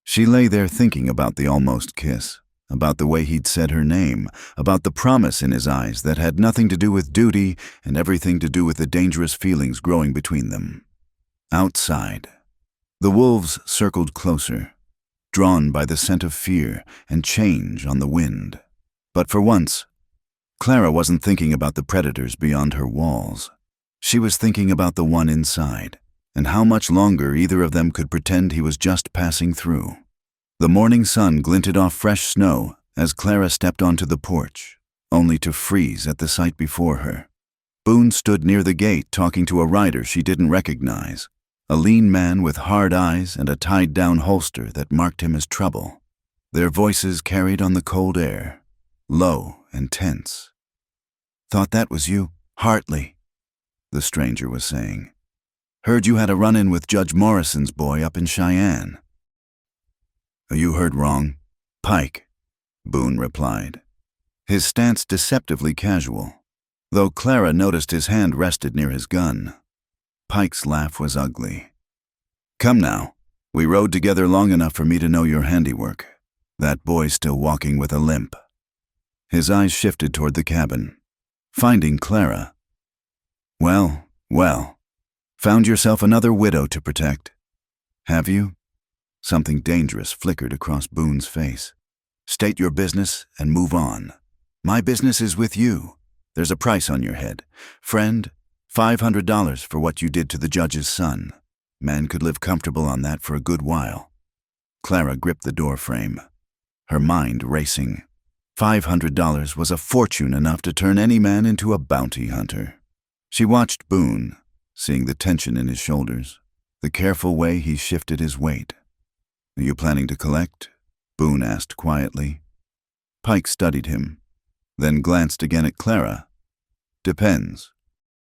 she lay there thinking about the almost kiss, about the way he'd said her name, about the promise in his eyes that had nothing to do with duty and everything to do with the dangerous feelings growing between them. Outside, the wolves circled closer, drawn by the scent of fear and change on the wind. But for once, Clara wasn't thinking about the predators beyond her walls. She was thinking about the one inside, and how much longer either of them could pretend he was just passing through. The morning sun glinted off fresh snow as Clara stepped onto the porch, only to freeze at the sight before her. Boone stood near the gate talking to a rider she didn't recognize, a lean man with hard eyes and a tied-down holster that marked him as trouble. Their voices carried on the cold air, low and tense. "Thought that was you, Hartley," the stranger was saying. "Heard you had a run-in with Judge Morrison's boy up in Cheyenne." "You heard wrong. Pike," Boone replied, his stance deceptively casual, though Clara noticed his hand rested near his gun. Pike's laugh was ugly. "Come now, we rode together long enough for me to know your handiwork. That boy's still walking with a limp." His eyes shifted toward the cabin, finding Clara. Well, found yourself another widow to protect. Have you?" Something dangerous flickered across Boone's face. "State your business and move on. My business is with you. There's a price on your head. Friend, $500 for what you did to the judge's son. Man could live comfortable on that for a good while." Clara gripped the door frame, her mind racing. $500 was a fortune enough to turn any man into a bounty hunter. She watched Boone, seeing the tension in his shoulders, the careful way he shifted his weight. "Are you planning to collect?" Boone asked quietly. Pike studied him, then glanced again at Clara. "Depends.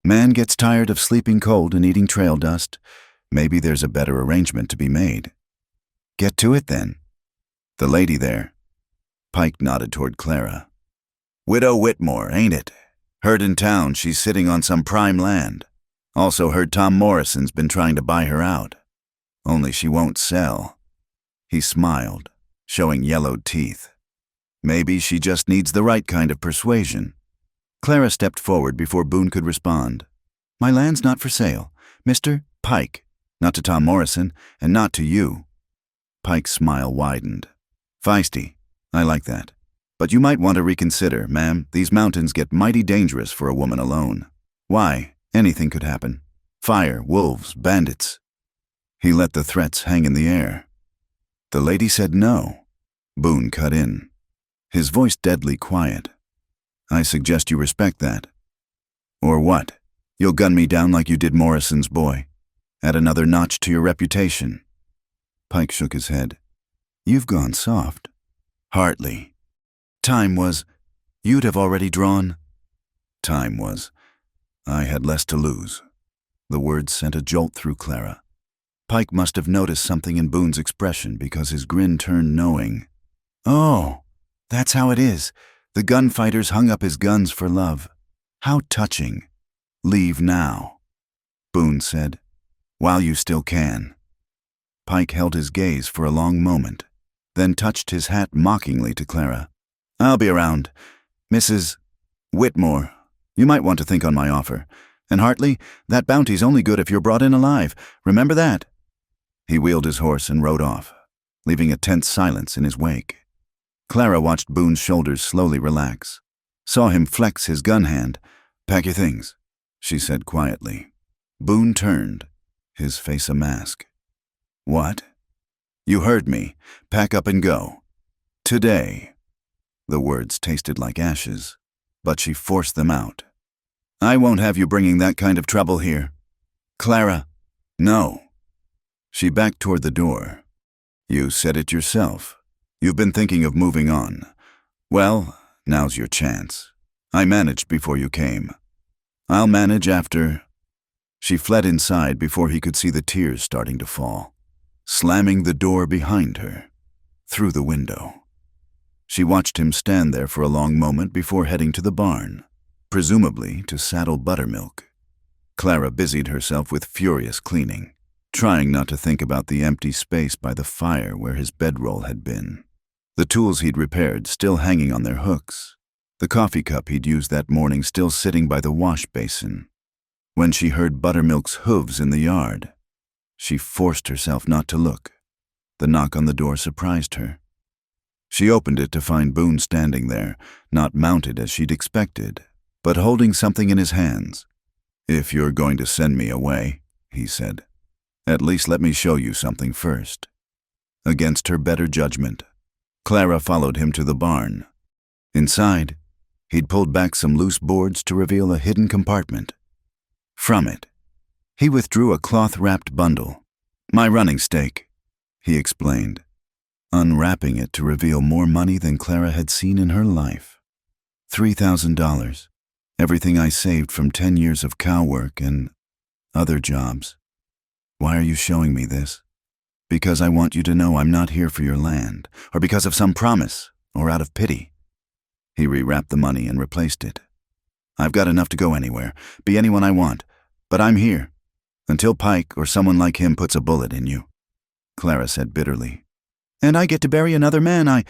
Man gets tired of sleeping cold and eating trail dust. Maybe there's a better arrangement to be made." "Get to it, then." "The lady there." Pike nodded toward Clara. "Widow Whitmore, ain't it? Heard in town she's sitting on some prime land. Also heard Tom Morrison's been trying to buy her out. Only she won't sell." He smiled, showing yellowed teeth. "Maybe she just needs the right kind of persuasion." Clara stepped forward before Boone could respond. "My land's not for sale, Mr. Pike. Not to Tom Morrison, and not to you." Pike's smile widened. "Feisty. I like that. But you might want to reconsider, ma'am. These mountains get mighty dangerous for a woman alone. Why, anything could happen. Fire, wolves, bandits." He let the threats hang in the air. "The lady said no." Boone cut in, his voice deadly quiet. "I suggest you respect that. Or what? You'll gun me down like you did Morrison's boy? Add another notch to your reputation?" Pike shook his head. "You've gone soft. Hartley. Time was, you'd have already drawn." "Time was, I had less to lose." The words sent a jolt through Clara. Pike must have noticed something in Boone's expression because his grin turned knowing. "Oh, that's how it is. The gunfighter's hung up his guns for love. How touching. Leave now," Boone said, "while you still can." Pike held his gaze for a long moment, then touched his hat mockingly to Clara. "I'll be around. Mrs. Whitmore, you might want to think on my offer. And Hartley, that bounty's only good if you're brought in alive. Remember that." He wheeled his horse and rode off, leaving a tense silence in his wake. Clara watched Boone's shoulders slowly relax, saw him flex his gun hand. "Pack your things," she said quietly. Boone turned, his face a mask. "What?" "You heard me. Pack up and go. Today." The words tasted like ashes, but she forced them out. "I won't have you bringing that kind of trouble here." "Clara." "No." She backed toward the door. "You said it yourself. You've been thinking of moving on. Well, now's your chance. I managed before you came. I'll manage after." She fled inside before he could see the tears starting to fall, slamming the door behind her, through the window. She watched him stand there for a long moment before heading to the barn, presumably to saddle Buttermilk. Clara busied herself with furious cleaning, trying not to think about the empty space by the fire where his bedroll had been. The tools he'd repaired still hanging on their hooks, the coffee cup he'd used that morning still sitting by the wash basin. When she heard Buttermilk's hooves in the yard, she forced herself not to look. The knock on the door surprised her. She opened it to find Boone standing there, not mounted as she'd expected, but holding something in his hands. "If you're going to send me away," he said, "at least let me show you something first." Against her better judgment, Clara followed him to the barn. Inside, he'd pulled back some loose boards to reveal a hidden compartment. From it, he withdrew a cloth-wrapped bundle. "My running stake," he explained, unwrapping it to reveal more money than Clara had seen in her life. $3,000, everything I saved from 10 years of cow work and other jobs. "Why are you showing me this?" "Because I want you to know I'm not here for your land, or because of some promise, or out of pity." He rewrapped the money and replaced it. "I've got enough to go anywhere, be anyone I want, but I'm here, until Pike or someone like him puts a bullet in you," Clara said bitterly. "And I get to bury another man,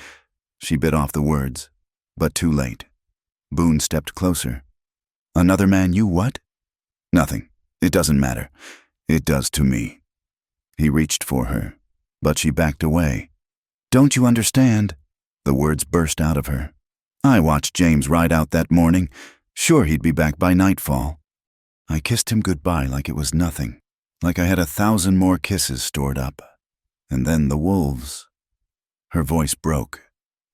She bit off the words, but too late. Boone stepped closer. "Another man you what?" "Nothing. It doesn't matter. It does to me." He reached for her, but she backed away. "Don't you understand?" The words burst out of her. "I watched James ride out that morning. Sure he'd be back by nightfall. I kissed him goodbye like it was nothing, like I had 1,000 more kisses stored up. And then the wolves." Her voice broke.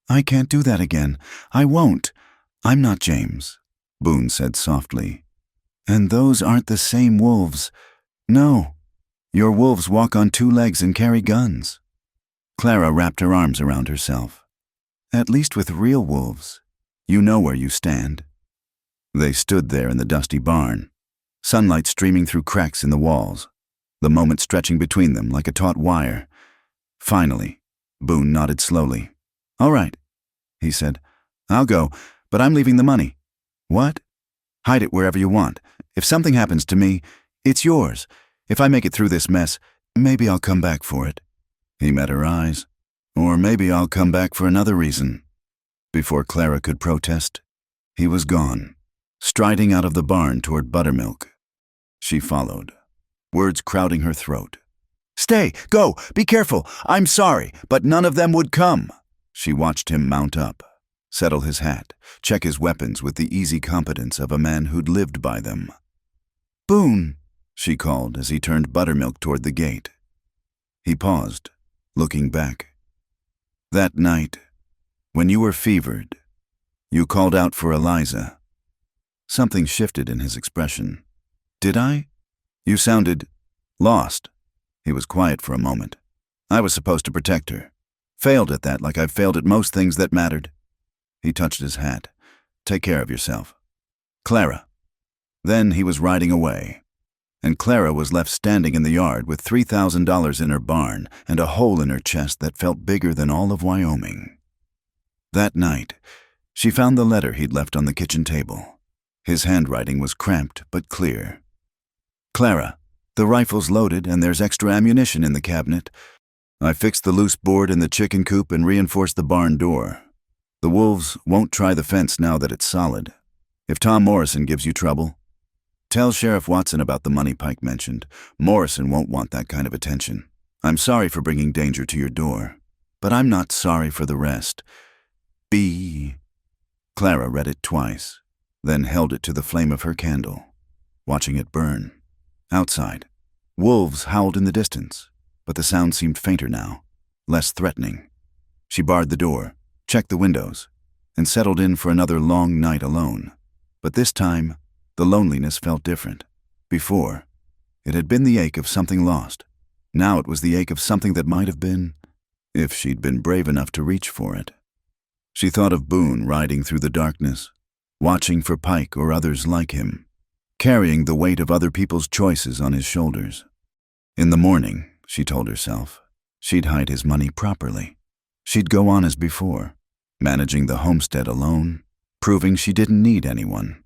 "I can't do that again. I won't. I'm not James," Boone said softly. "And those aren't the same wolves. No. Your wolves walk on 2 legs and carry guns." Clara wrapped her arms around herself. "At least with real wolves, you know where you stand." They stood there in the dusty barn, sunlight streaming through cracks in the walls, the moment stretching between them like a taut wire. Finally, Boone nodded slowly. "All right," he said. "I'll go, but I'm leaving the money." "What?" "Hide it wherever you want. If something happens to me, it's yours. If I make it through this mess, maybe I'll come back for it." He met her eyes. "Or maybe I'll come back for another reason." Before Clara could protest, he was gone, striding out of the barn toward Buttermilk. She followed, words crowding her throat. "Stay! Go! Be careful! I'm sorry, but none of them would come." She watched him mount up, settle his hat, check his weapons with the easy competence of a man who'd lived by them. "Boone!" she called as he turned Buttermilk toward the gate. He paused, looking back. "That night, when you were fevered, you called out for Eliza." Something shifted in his expression. "Did I?" "You sounded lost." He was quiet for a moment. "I was supposed to protect her. Failed at that like I've failed at most things that mattered." He touched his hat. "Take care of yourself. Clara." Then he was riding away. and Clara was left standing in the yard with $3,000 in her barn and a hole in her chest that felt bigger than all of Wyoming. That night, she found the letter he'd left on the kitchen table. His handwriting was cramped but clear. "Clara, the rifle's loaded and there's extra ammunition in the cabinet. I fixed the loose board in the chicken coop and reinforced the barn door. The wolves won't try the fence now that it's solid. If Tom Morrison gives you trouble, tell Sheriff Watson about the money Pike mentioned. Morrison won't want that kind of attention. I'm sorry for bringing danger to your door, but I'm not sorry for the rest. B." Clara read it twice, then held it to the flame of her candle, watching it burn. Outside, wolves howled in the distance, but the sound seemed fainter now, less threatening. She barred the door, checked the windows, and settled in for another long night alone. But this time, the loneliness felt different. Before, it had been the ache of something lost. Now it was the ache of something that might have been, if she'd been brave enough to reach for it. She thought of Boone riding through the darkness, watching for Pike or others like him, carrying the weight of other people's choices on his shoulders. In the morning, she told herself, she'd hide his money properly. She'd go on as before, managing the homestead alone, proving she didn't need anyone.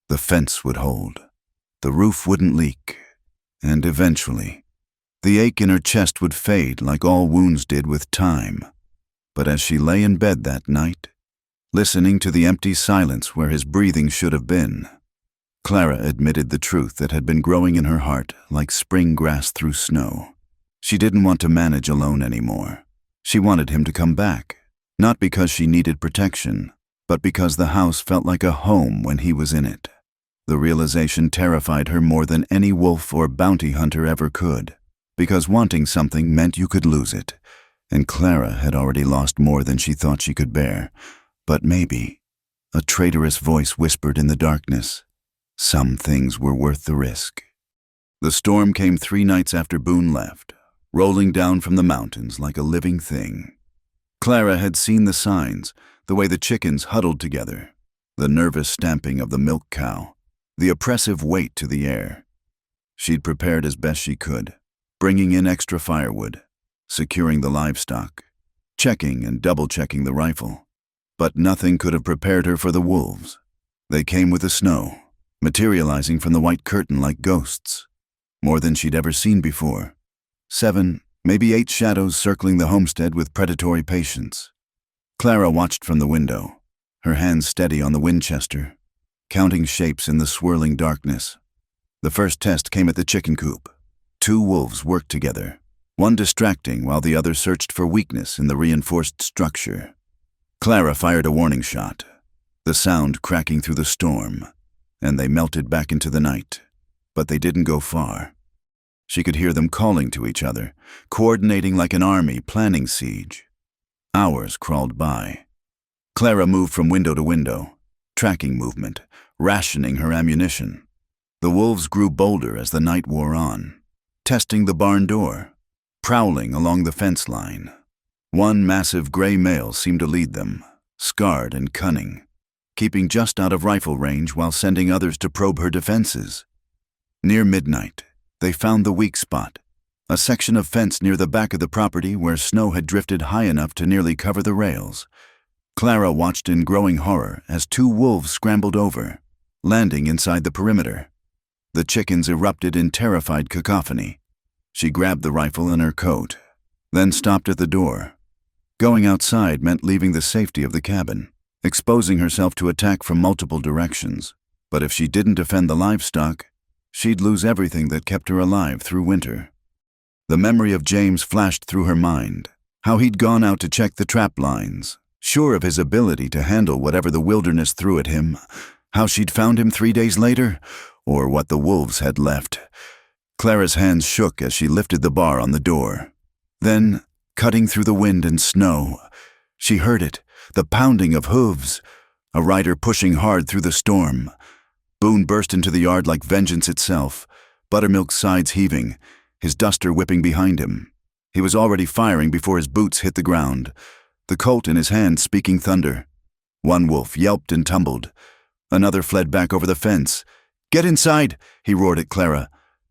The fence would hold, the roof wouldn't leak, and eventually, the ache in her chest would fade like all wounds did with time. But as she lay in bed that night, listening to the empty silence where his breathing should have been, Clara admitted the truth that had been growing in her heart like spring grass through snow. She didn't want to manage alone anymore. She wanted him to come back, not because she needed protection, but because the house felt like a home when he was in it. The realization terrified her more than any wolf or bounty hunter ever could, because wanting something meant you could lose it, and Clara had already lost more than she thought she could bear. But maybe, a traitorous voice whispered in the darkness, some things were worth the risk. The storm came 3 nights after Boone left, rolling down from the mountains like a living thing. Clara had seen the signs, the way the chickens huddled together, the nervous stamping of the milk cow, the oppressive weight to the air. She'd prepared as best she could, bringing in extra firewood, securing the livestock, checking and double-checking the rifle. But nothing could have prepared her for the wolves. They came with the snow, materializing from the white curtain like ghosts, more than she'd ever seen before. 7, maybe 8 shadows circling the homestead with predatory patience. Clara watched from the window, her hands steady on the Winchester, counting shapes in the swirling darkness. The first test came at the chicken coop. 2 wolves worked together, one distracting while the other searched for weakness in the reinforced structure. Clara fired a warning shot, the sound cracking through the storm, and they melted back into the night. But they didn't go far. She could hear them calling to each other, coordinating like an army planning siege. Hours crawled by. Clara moved from window to window, tracking movement, rationing her ammunition. The wolves grew bolder as the night wore on, testing the barn door, prowling along the fence line. One massive gray male seemed to lead them, scarred and cunning, keeping just out of rifle range while sending others to probe her defenses. Near midnight, they found the weak spot, a section of fence near the back of the property where snow had drifted high enough to nearly cover the rails. Clara watched in growing horror as 2 wolves scrambled over, landing inside the perimeter. The chickens erupted in terrified cacophony. She grabbed the rifle and her coat, then stopped at the door. Going outside meant leaving the safety of the cabin, exposing herself to attack from multiple directions. But if she didn't defend the livestock, she'd lose everything that kept her alive through winter. The memory of James flashed through her mind, how he'd gone out to check the trap lines, sure of his ability to handle whatever the wilderness threw at him, how she'd found him 3 days later, or what the wolves had left. Clara's hands shook as she lifted the bar on the door. Then, cutting through the wind and snow, she heard it, the pounding of hooves, a rider pushing hard through the storm. Boone burst into the yard like vengeance itself, Buttermilk's sides heaving, his duster whipping behind him. He was already firing before his boots hit the ground, the Colt in his hand speaking thunder. One wolf yelped and tumbled. Another fled back over the fence. "Get inside!" he roared at Clara.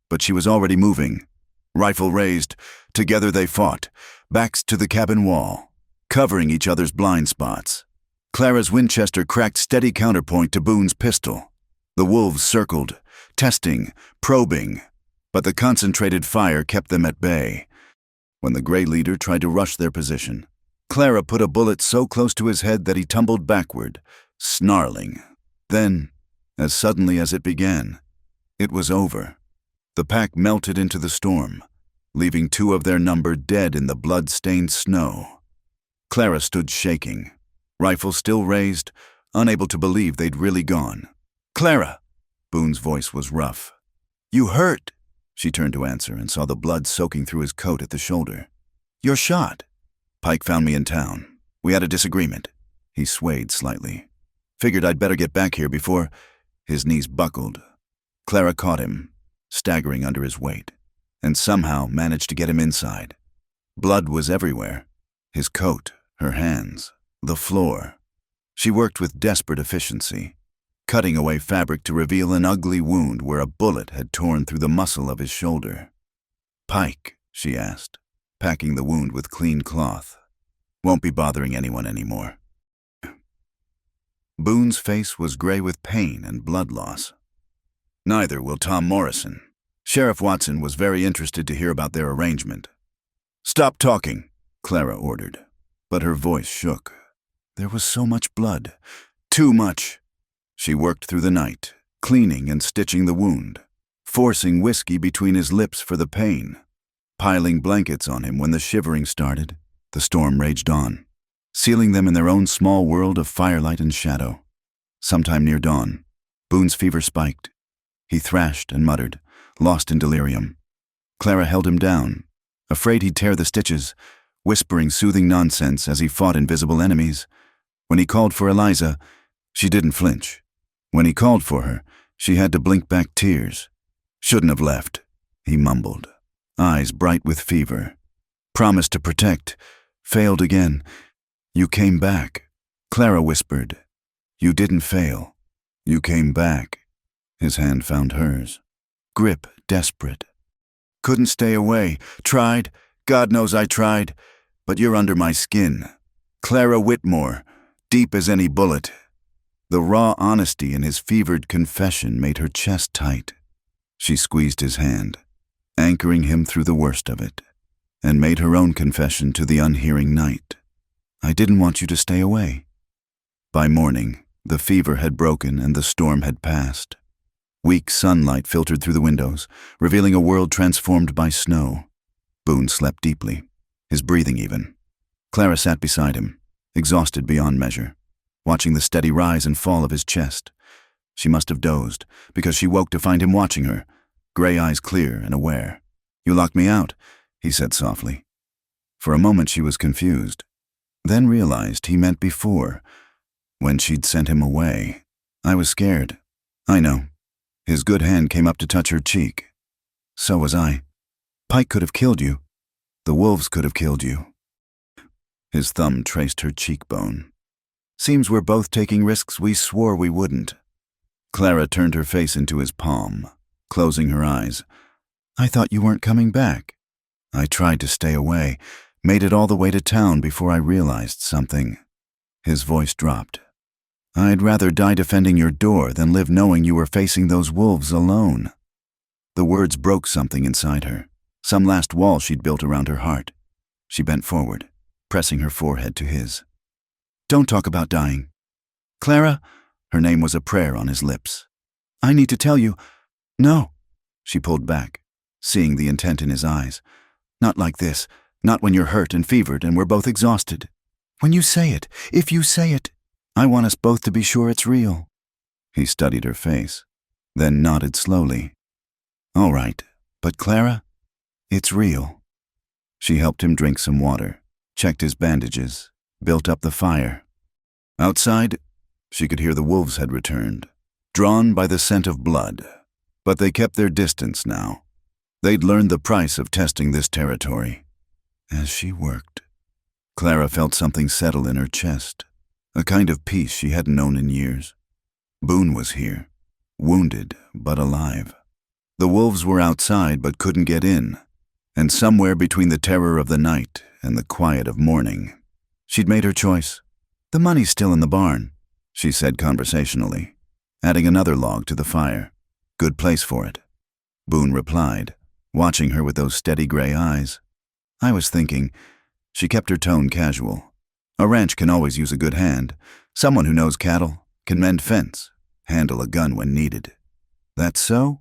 but she was already moving. Rifle raised, together they fought, backs to the cabin wall, covering each other's blind spots. Clara's Winchester cracked steady counterpoint to Boone's pistol. The wolves circled, testing, probing, but the concentrated fire kept them at bay. When the gray leader tried to rush their position, Clara put a bullet so close to his head that he tumbled backward, snarling. Then, as suddenly as it began, it was over. The pack melted into the storm, leaving 2 of their number dead in the blood-stained snow. Clara stood shaking, rifle still raised, unable to believe they'd really gone. "Clara!" Boone's voice was rough. "You hurt?" She turned to answer and saw the blood soaking through his coat at the shoulder. "You're shot." "Pike found me in town. We had a disagreement." He swayed slightly. "Figured I'd better get back here before—" His knees buckled. Clara caught him, staggering under his weight, and somehow managed to get him inside. Blood was everywhere. His coat, her hands, the floor. She worked with desperate efficiency, cutting away fabric to reveal an ugly wound where a bullet had torn through the muscle of his shoulder. "Pike," she asked, packing the wound with clean cloth. "Won't be bothering anyone anymore." Boone's face was gray with pain and blood loss. "Neither will Tom Morrison." Sheriff Watson was very interested to hear about their arrangement. "Stop talking," Clara ordered, but her voice shook. There was so much blood. Too much. She worked through the night, cleaning and stitching the wound, forcing whiskey between his lips for the pain, piling blankets on him when the shivering started. The storm raged on, sealing them in their own small world of firelight and shadow. Sometime near dawn, Boone's fever spiked. He thrashed and muttered, lost in delirium. Clara held him down, afraid he'd tear the stitches, whispering soothing nonsense as he fought invisible enemies. When he called for Eliza, she didn't flinch. When he called for her, she had to blink back tears. "Shouldn't have left," he mumbled, eyes bright with fever. "Promised to protect. Failed again. You came back," Clara whispered. "You didn't fail. You came back." His hand found hers. Grip, desperate. "Couldn't stay away. Tried. God knows I tried. But you're under my skin. Clara Whitmore, deep as any bullet." The raw honesty in his fevered confession made her chest tight. She squeezed his hand, anchoring him through the worst of it, and made her own confession to the unhearing night. "I didn't want you to stay away." By morning, the fever had broken and the storm had passed. Weak sunlight filtered through the windows, revealing a world transformed by snow. Boone slept deeply, his breathing even. Clara sat beside him, exhausted beyond measure, watching the steady rise and fall of his chest. She must have dozed, because she woke to find him watching her, gray eyes clear and aware. "You locked me out," he said softly. For a moment she was confused, then realized he meant before, when she'd sent him away. "I was scared." "I know." His good hand came up to touch her cheek. "So was I. Pike could have killed you. The wolves could have killed you." His thumb traced her cheekbone. "Seems we're both taking risks we swore we wouldn't." Clara turned her face into his palm, closing her eyes. "I thought you weren't coming back." "I tried to stay away, made it all the way to town before I realized something." His voice dropped. "I'd rather die defending your door than live knowing you were facing those wolves alone." The words broke something inside her, some last wall she'd built around her heart. She bent forward, pressing her forehead to his. "Don't talk about dying." "Clara," her name was a prayer on his lips. "I need to tell you—" "No." She pulled back, seeing the intent in his eyes. "Not like this, not when you're hurt and fevered and we're both exhausted. When you say it, if you say it, I want us both to be sure it's real." He studied her face, then nodded slowly. "All right, but Clara, it's real." She helped him drink some water, checked his bandages, built up the fire. Outside, she could hear the wolves had returned, drawn by the scent of blood. But they kept their distance now. They'd learned the price of testing this territory. As she worked, Clara felt something settle in her chest, a kind of peace she hadn't known in years. Boone was here, wounded but alive. The wolves were outside but couldn't get in, and somewhere between the terror of the night and the quiet of morning, she'd made her choice. "The money's still in the barn," she said conversationally, adding another log to the fire. "Good place for it," Boone replied, watching her with those steady gray eyes. "I was thinking," she kept her tone casual. "A ranch can always use a good hand. Someone who knows cattle, can mend fence, handle a gun when needed." "That's so?"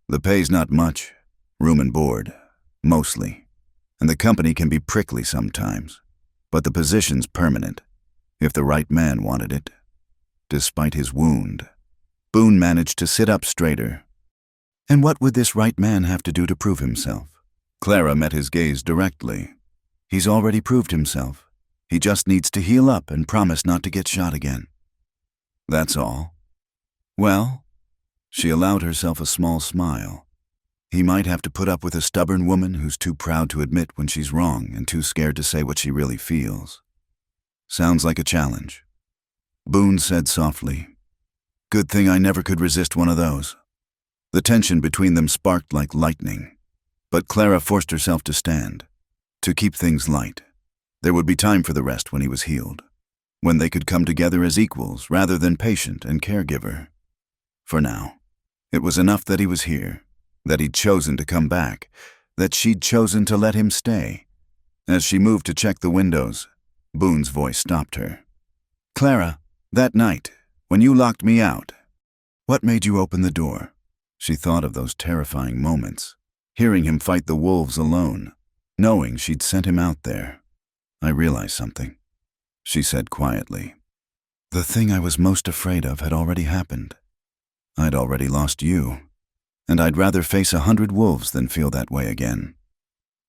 "The pay's not much. Room and board, mostly. And the company can be prickly sometimes. But the position's permanent, if the right man wanted it." Despite his wound, Boone managed to sit up straighter. "And what would this right man have to do to prove himself?" Clara met his gaze directly. "He's already proved himself. He just needs to heal up and promise not to get shot again." "That's all?" "Well," she allowed herself a small smile, "he might have to put up with a stubborn woman who's too proud to admit when she's wrong and too scared to say what she really feels." "Sounds like a challenge," Boone said softly. "Good thing I never could resist one of those." The tension between them sparked like lightning, but Clara forced herself to stand, to keep things light. There would be time for the rest when he was healed, when they could come together as equals rather than patient and caregiver. For now, it was enough that he was here, that he'd chosen to come back, that she'd chosen to let him stay. As she moved to check the windows, Boone's voice stopped her. "Clara, that night, when you locked me out, what made you open the door?" She thought of those terrifying moments, hearing him fight the wolves alone, knowing she'd sent him out there. "I realized something," she said quietly. "The thing I was most afraid of had already happened. I'd already lost you, and I'd rather face 100 wolves than feel that way again."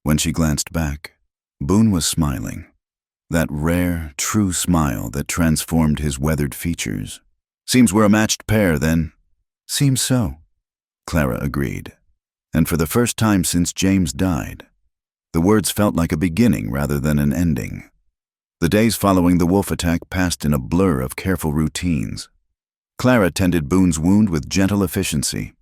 When she glanced back, Boone was smiling, that rare, true smile that transformed his weathered features. "Seems we're a matched pair, then." "Seems so," Clara agreed, and for the first time since James died, the words felt like a beginning rather than an ending. The days following the wolf attack passed in a blur of careful routines. Clara tended Boone's wound with gentle efficiency,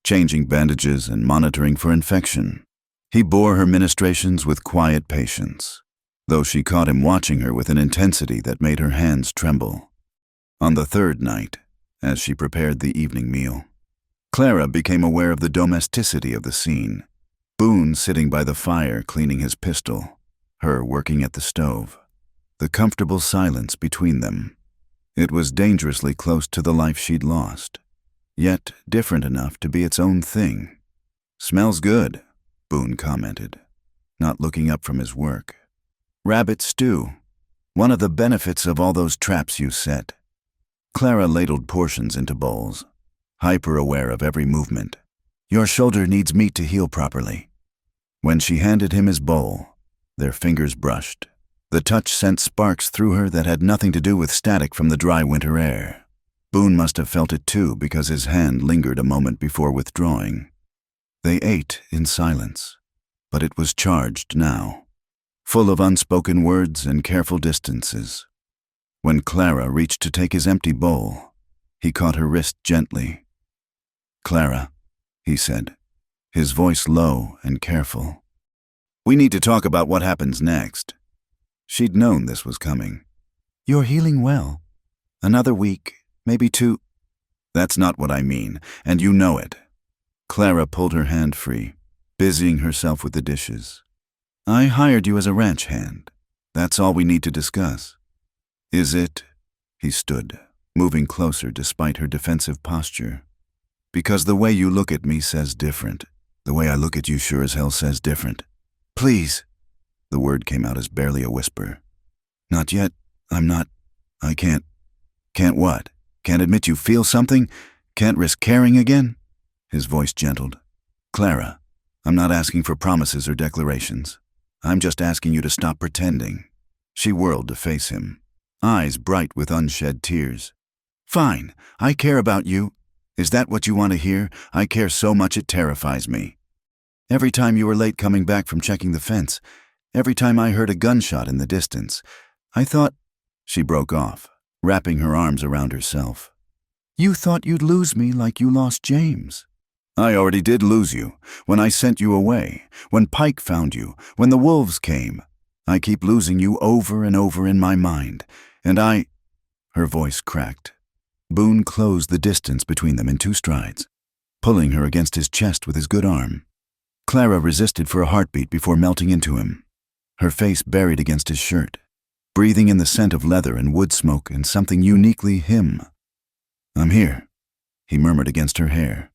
changing bandages and monitoring for infection. He bore her ministrations with quiet patience, though she caught him watching her with an intensity that made her hands tremble. On the third night, as she prepared the evening meal, Clara became aware of the domesticity of the scene. Boone sitting by the fire cleaning his pistol, her working at the stove. The comfortable silence between them. It was dangerously close to the life she'd lost, yet different enough to be its own thing. "Smells good," Boone commented, not looking up from his work. "Rabbit stew. One of the benefits of all those traps you set." Clara ladled portions into bowls, hyper-aware of every movement. "Your shoulder needs meat to heal properly." When she handed him his bowl, their fingers brushed. The touch sent sparks through her that had nothing to do with static from the dry winter air. Boone must have felt it too, because his hand lingered a moment before withdrawing. They ate in silence, but it was charged now, full of unspoken words and careful distances. When Clara reached to take his empty bowl, he caught her wrist gently. "Clara," he said, his voice low and careful. "We need to talk about what happens next." She'd known this was coming. "You're healing well. Another week, maybe 2. "That's not what I mean, and you know it." Clara pulled her hand free, busying herself with the dishes. "I hired you as a ranch hand. That's all we need to discuss." "Is it?" He stood, moving closer despite her defensive posture. "Because the way you look at me says different. The way I look at you sure as hell says different." "Please." The word came out as barely a whisper. "Not yet. I'm not. I can't." "Can't what? Can't admit you feel something? Can't risk caring again?" His voice gentled. "Clara, I'm not asking for promises or declarations. I'm just asking you to stop pretending." She whirled to face him, eyes bright with unshed tears. "Fine. I care about you. Is that what you want to hear? I care so much it terrifies me. Every time you were late coming back from checking the fence, every time I heard a gunshot in the distance, I thought—" She broke off, wrapping her arms around herself. "You thought you'd lose me like you lost James." I already did lose you, when I sent you away, when Pike found you, when the wolves came. I keep losing you over and over in my mind, and I—" Her voice cracked. Boone closed the distance between them in 2 strides, pulling her against his chest with his good arm. Clara resisted for a heartbeat before melting into him, her face buried against his shirt, breathing in the scent of leather and wood smoke and something uniquely him. "I'm here," he murmured against her hair.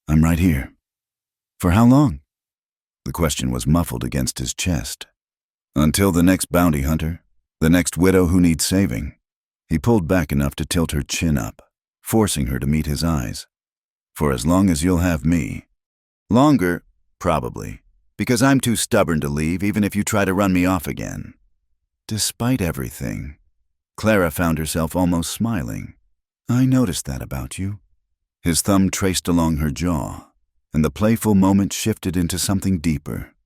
"I'm right here." "For how long?" The question was muffled against his chest. "Until the next bounty hunter, the next widow who needs saving." He pulled back enough to tilt her chin up, forcing her to meet his eyes. "For as long as you'll have me. Longer, probably, because I'm too stubborn to leave even if you try to run me off again." Despite everything, Clara found herself almost smiling. "I noticed that about you." His thumb traced along her jaw, and the playful moment shifted into something deeper.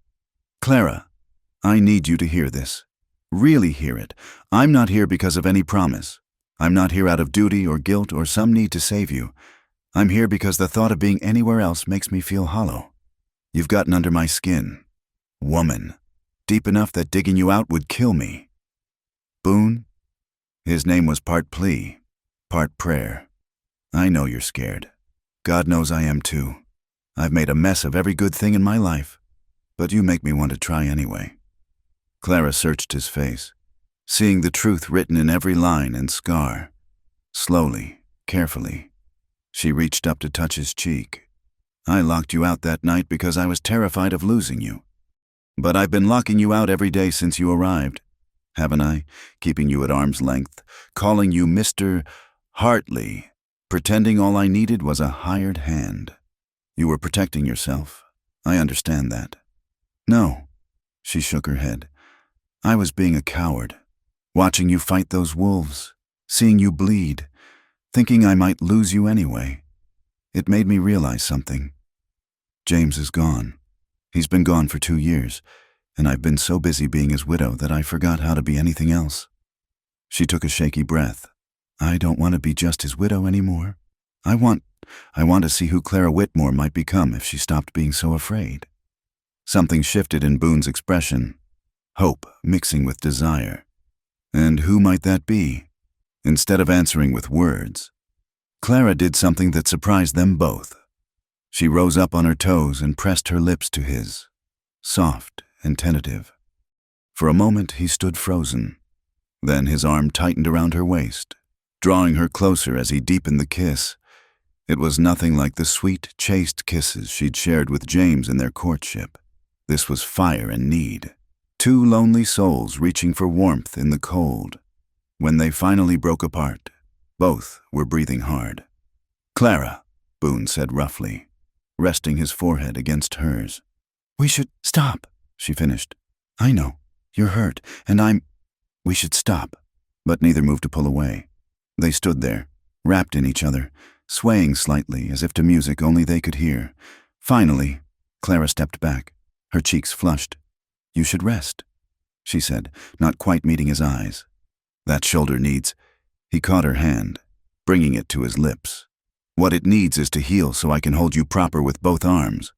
"Clara, I need you to hear this. Really hear it. I'm not here because of any promise. I'm not here out of duty or guilt or some need to save you. I'm here because the thought of being anywhere else makes me feel hollow. You've gotten under my skin. Woman. Deep enough that digging you out would kill me." "Boone?" His name was part plea, part prayer. "I know you're scared. God knows I am too. I've made a mess of every good thing in my life, but you make me want to try anyway." Clara searched his face, seeing the truth written in every line and scar. Slowly, carefully, she reached up to touch his cheek. "I locked you out that night because I was terrified of losing you. But I've been locking you out every day since you arrived, haven't I? Keeping you at arm's length, calling you Mr. Hartley, pretending all I needed was a hired hand. You were protecting yourself. I understand that." "No," she shook her head. "I was being a coward, watching you fight those wolves, seeing you bleed, thinking I might lose you anyway. It made me realize something. James is gone. He's been gone for 2 years, and I've been so busy being his widow that I forgot how to be anything else." She took a shaky breath. "I don't want to be just his widow anymore. I want to see who Clara Whitmore might become if she stopped being so afraid." Something shifted in Boone's expression, hope mixing with desire. "And who might that be?" Instead of answering with words, Clara did something that surprised them both. She rose up on her toes and pressed her lips to his, soft and tentative. For a moment he stood frozen. Then his arm tightened around her waist, drawing her closer as he deepened the kiss. It was nothing like the sweet, chaste kisses she'd shared with James in their courtship. This was fire and need. 2 lonely souls reaching for warmth in the cold. When they finally broke apart, both were breathing hard. "Clara," Boone said roughly, resting his forehead against hers. "We should stop," she finished. "I know. You're hurt, and we should stop." But neither moved to pull away. They stood there, wrapped in each other, swaying slightly as if to music only they could hear. Finally, Clara stepped back, her cheeks flushed. "You should rest," she said, not quite meeting his eyes. "That shoulder needs—" He caught her hand, bringing it to his lips. "What it needs is to heal so I can hold you proper with both arms."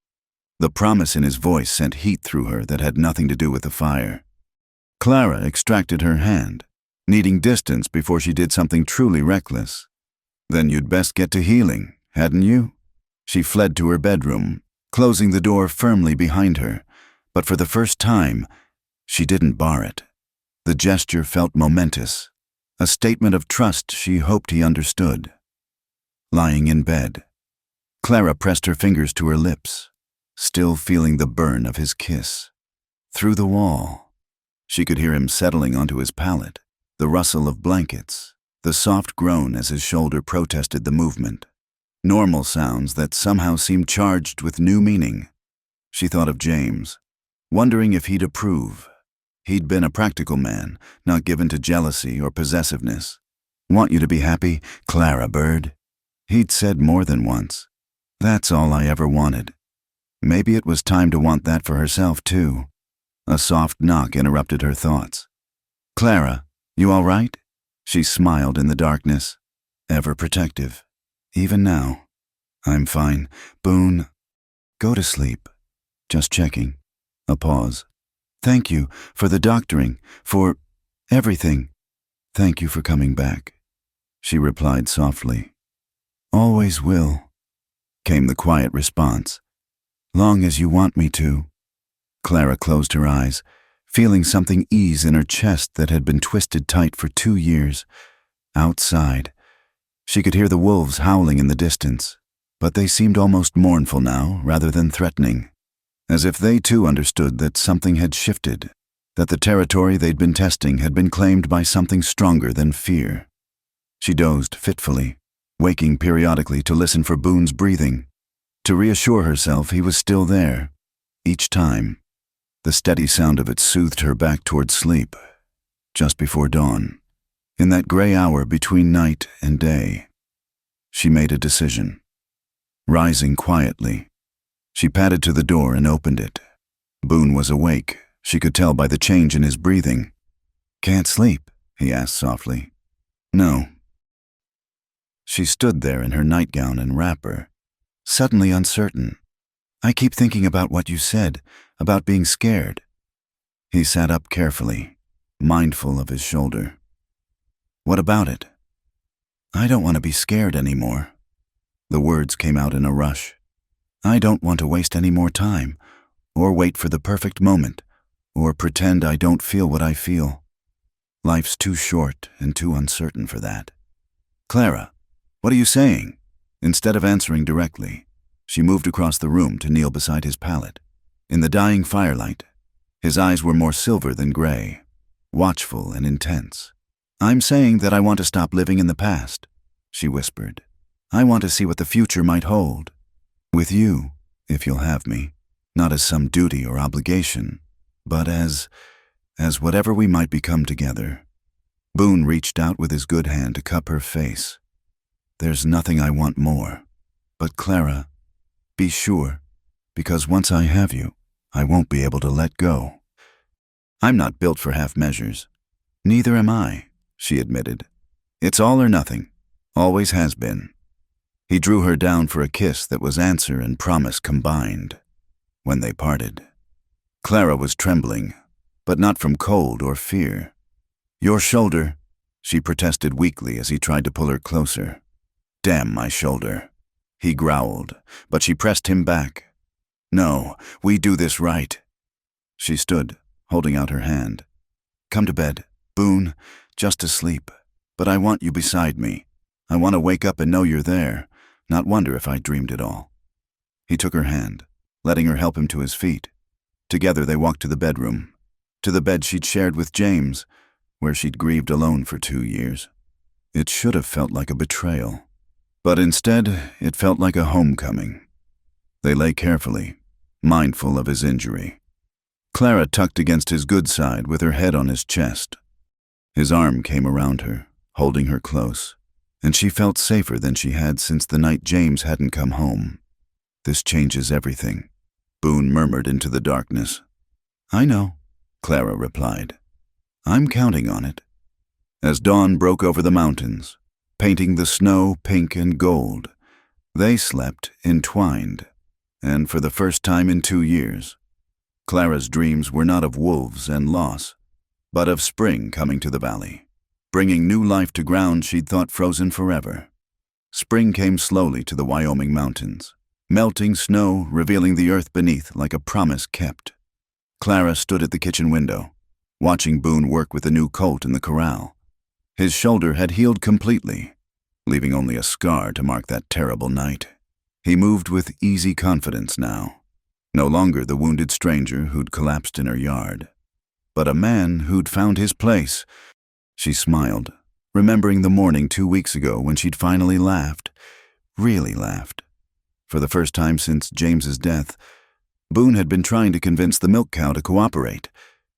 The promise in his voice sent heat through her that had nothing to do with the fire. Clara extracted her hand, needing distance before she did something truly reckless. "Then you'd best get to healing, hadn't you?" She fled to her bedroom, closing the door firmly behind her. But for the first time, she didn't bar it. The gesture felt momentous, a statement of trust she hoped he understood. Lying in bed, Clara pressed her fingers to her lips, still feeling the burn of his kiss. Through the wall, she could hear him settling onto his pallet, the rustle of blankets, the soft groan as his shoulder protested the movement. Normal sounds that somehow seemed charged with new meaning. She thought of James, wondering if he'd approve. He'd been a practical man, not given to jealousy or possessiveness. "Want you to be happy, Clara Bird," he'd said more than once. "That's all I ever wanted." Maybe it was time to want that for herself, too. A soft knock interrupted her thoughts. "Clara, you all right?" She smiled in the darkness, ever protective. "Even now, I'm fine. Boone, go to sleep. Just checking. A pause. Thank you for the doctoring, for everything. Thank you for coming back, she replied softly. Always will, came the quiet response. Long as you want me to. Clara closed her eyes, feeling something ease in her chest that had been twisted tight for 2 years. Outside, she could hear the wolves howling in the distance, but they seemed almost mournful now rather than threatening, as if they too understood that something had shifted, that the territory they'd been testing had been claimed by something stronger than fear. She dozed fitfully, waking periodically to listen for Boone's breathing, to reassure herself he was still there. Each time, the steady sound of it soothed her back toward sleep. Just before dawn, in that gray hour between night and day, she made a decision. Rising quietly, she padded to the door and opened it. Boone was awake, she could tell by the change in his breathing. "Can't sleep?" he asked softly. "No." She stood there in her nightgown and wrapper, suddenly uncertain. "I keep thinking about what you said, about being scared." He sat up carefully, mindful of his shoulder. "What about it?" "I don't want to be scared anymore." The words came out in a rush. "I don't want to waste any more time, or wait for the perfect moment, or pretend I don't feel what I feel. Life's too short and too uncertain for that." "Clara, what are you saying?" Instead of answering directly, she moved across the room to kneel beside his pallet. In the dying firelight, his eyes were more silver than gray, watchful and intense. "I'm saying that I want to stop living in the past," she whispered. "I want to see what the future might hold. With you, if you'll have me, not as some duty or obligation, but as whatever we might become together." Boone reached out with his good hand to cup her face. "There's nothing I want more. But Clara, be sure, because once I have you, I won't be able to let go." "I'm not built for half measures." "Neither am I," she admitted. "It's all or nothing. Always has been." He drew her down for a kiss that was answer and promise combined. When they parted, Clara was trembling, but not from cold or fear. "Your shoulder," she protested weakly as he tried to pull her closer. "Damn my shoulder," he growled, but she pressed him back. "No, we do this right." She stood, holding out her hand. "Come to bed, Boone, just to sleep. But I want you beside me. I want to wake up and know you're there, not wonder if I dreamed it all." He took her hand, letting her help him to his feet. Together they walked to the bedroom, to the bed she'd shared with James, where she'd grieved alone for 2 years. It should have felt like a betrayal, but instead it felt like a homecoming. They lay carefully, mindful of his injury. Clara tucked against his good side with her head on his chest. His arm came around her, holding her close, and she felt safer than she had since the night James hadn't come home. "This changes everything," Boone murmured into the darkness. "I know," Clara replied. "I'm counting on it." As dawn broke over the mountains, painting the snow pink and gold, they slept entwined, and for the first time in 2 years, Clara's dreams were not of wolves and loss, but of spring coming to the valley, bringing new life to ground she'd thought frozen forever. Spring came slowly to the Wyoming mountains, melting snow revealing the earth beneath like a promise kept. Clara stood at the kitchen window, watching Boone work with the new colt in the corral. His shoulder had healed completely, leaving only a scar to mark that terrible night. He moved with easy confidence now, no longer the wounded stranger who'd collapsed in her yard, but a man who'd found his place. She smiled, remembering the morning 2 weeks ago when she'd finally laughed, really laughed. For the first time since James's death, Boone had been trying to convince the milk cow to cooperate,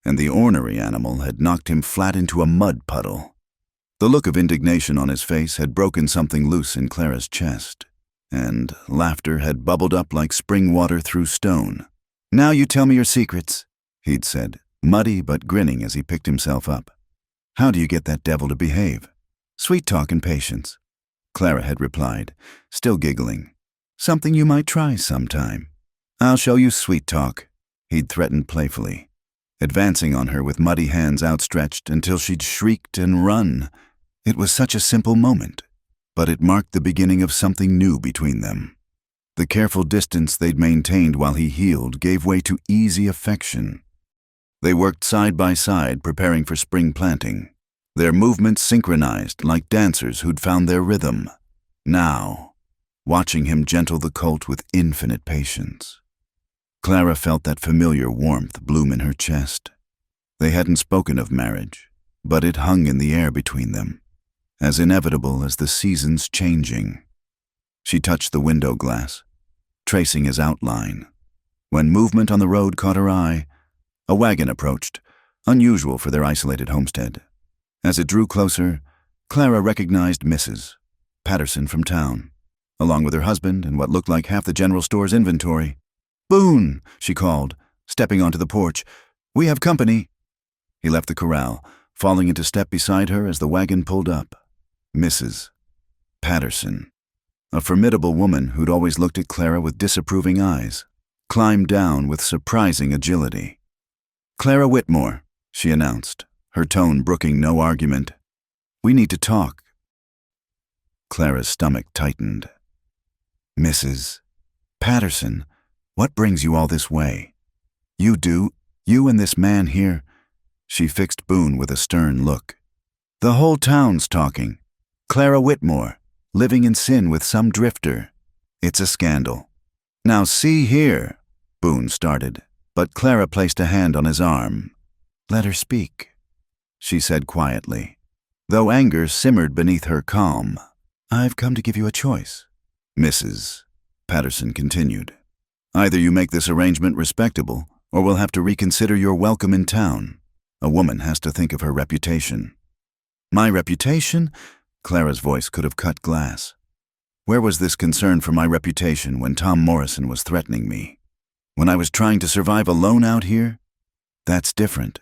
and the ornery animal had knocked him flat into a mud puddle. The look of indignation on his face had broken something loose in Clara's chest, and laughter had bubbled up like spring water through stone. "Now you tell me your secrets," he'd said, muddy but grinning as he picked himself up. "How do you get that devil to behave?" "Sweet talk and patience," Clara had replied, still giggling. Something you might try sometime. I'll show you sweet talk, he'd threatened playfully, advancing on her with muddy hands outstretched until she'd shrieked and run. It was such a simple moment, but it marked the beginning of something new between them. The careful distance they'd maintained while he healed gave way to easy affection. They worked side by side, preparing for spring planting, their movements synchronized like dancers who'd found their rhythm. Now, watching him gentle the colt with infinite patience, Clara felt that familiar warmth bloom in her chest. They hadn't spoken of marriage, but it hung in the air between them, as inevitable as the seasons changing. She touched the window glass, tracing his outline, when movement on the road caught her eye. A wagon approached, unusual for their isolated homestead. As it drew closer, Clara recognized Mrs. Patterson from town, along with her husband and what looked like half the general store's inventory. "Boone," she called, stepping onto the porch. "We have company." He left the corral, falling into step beside her as the wagon pulled up. Mrs. Patterson, a formidable woman who'd always looked at Clara with disapproving eyes, climbed down with surprising agility. "Clara Whitmore," she announced, her tone brooking no argument. "We need to talk." Clara's stomach tightened. "Mrs. Patterson, what brings you all this way? You and this man here." She fixed Boone with a stern look. "The whole town's talking. Clara Whitmore, living in sin with some drifter. It's a scandal." "Now see here," Boone started, but Clara placed a hand on his arm. "Let her speak," she said quietly, though anger simmered beneath her calm. "I've come to give you a choice," Mrs. Patterson continued. "Either you make this arrangement respectable, or we'll have to reconsider your welcome in town. A woman has to think of her reputation." "My reputation?" Clara's voice could have cut glass. "Where was this concern for my reputation when Tom Morrison was threatening me? When I was trying to survive alone out here? That's different."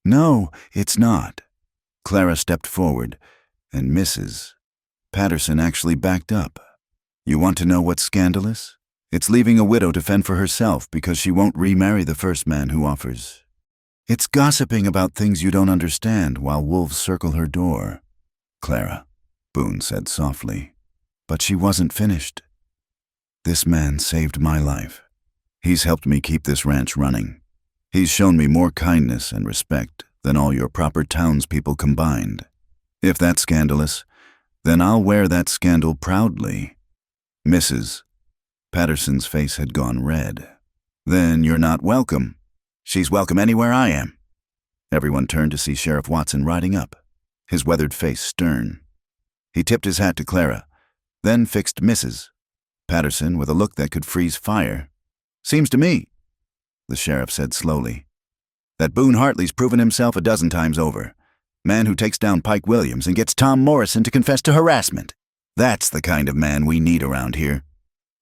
"No, it's not." Clara stepped forward, and Mrs. Patterson actually backed up. "You want to know what's scandalous? It's leaving a widow to fend for herself because she won't remarry the first man who offers. It's gossiping about things you don't understand while wolves circle her door." "Clara," Boone said softly, but she wasn't finished. "This man saved my life. He's helped me keep this ranch running. He's shown me more kindness and respect than all your proper townspeople combined. If that's scandalous, then I'll wear that scandal proudly." Mrs. Patterson's face had gone red. "Then you're not welcome." "She's welcome anywhere I am." Everyone turned to see Sheriff Watson riding up, his weathered face stern. He tipped his hat to Clara, then fixed Mrs. Patterson with a look that could freeze fire. "Seems to me," the sheriff said slowly, "that Boone Hartley's proven himself a dozen times over. Man who takes down Pike Williams and gets Tom Morrison to confess to harassment. That's the kind of man we need around here."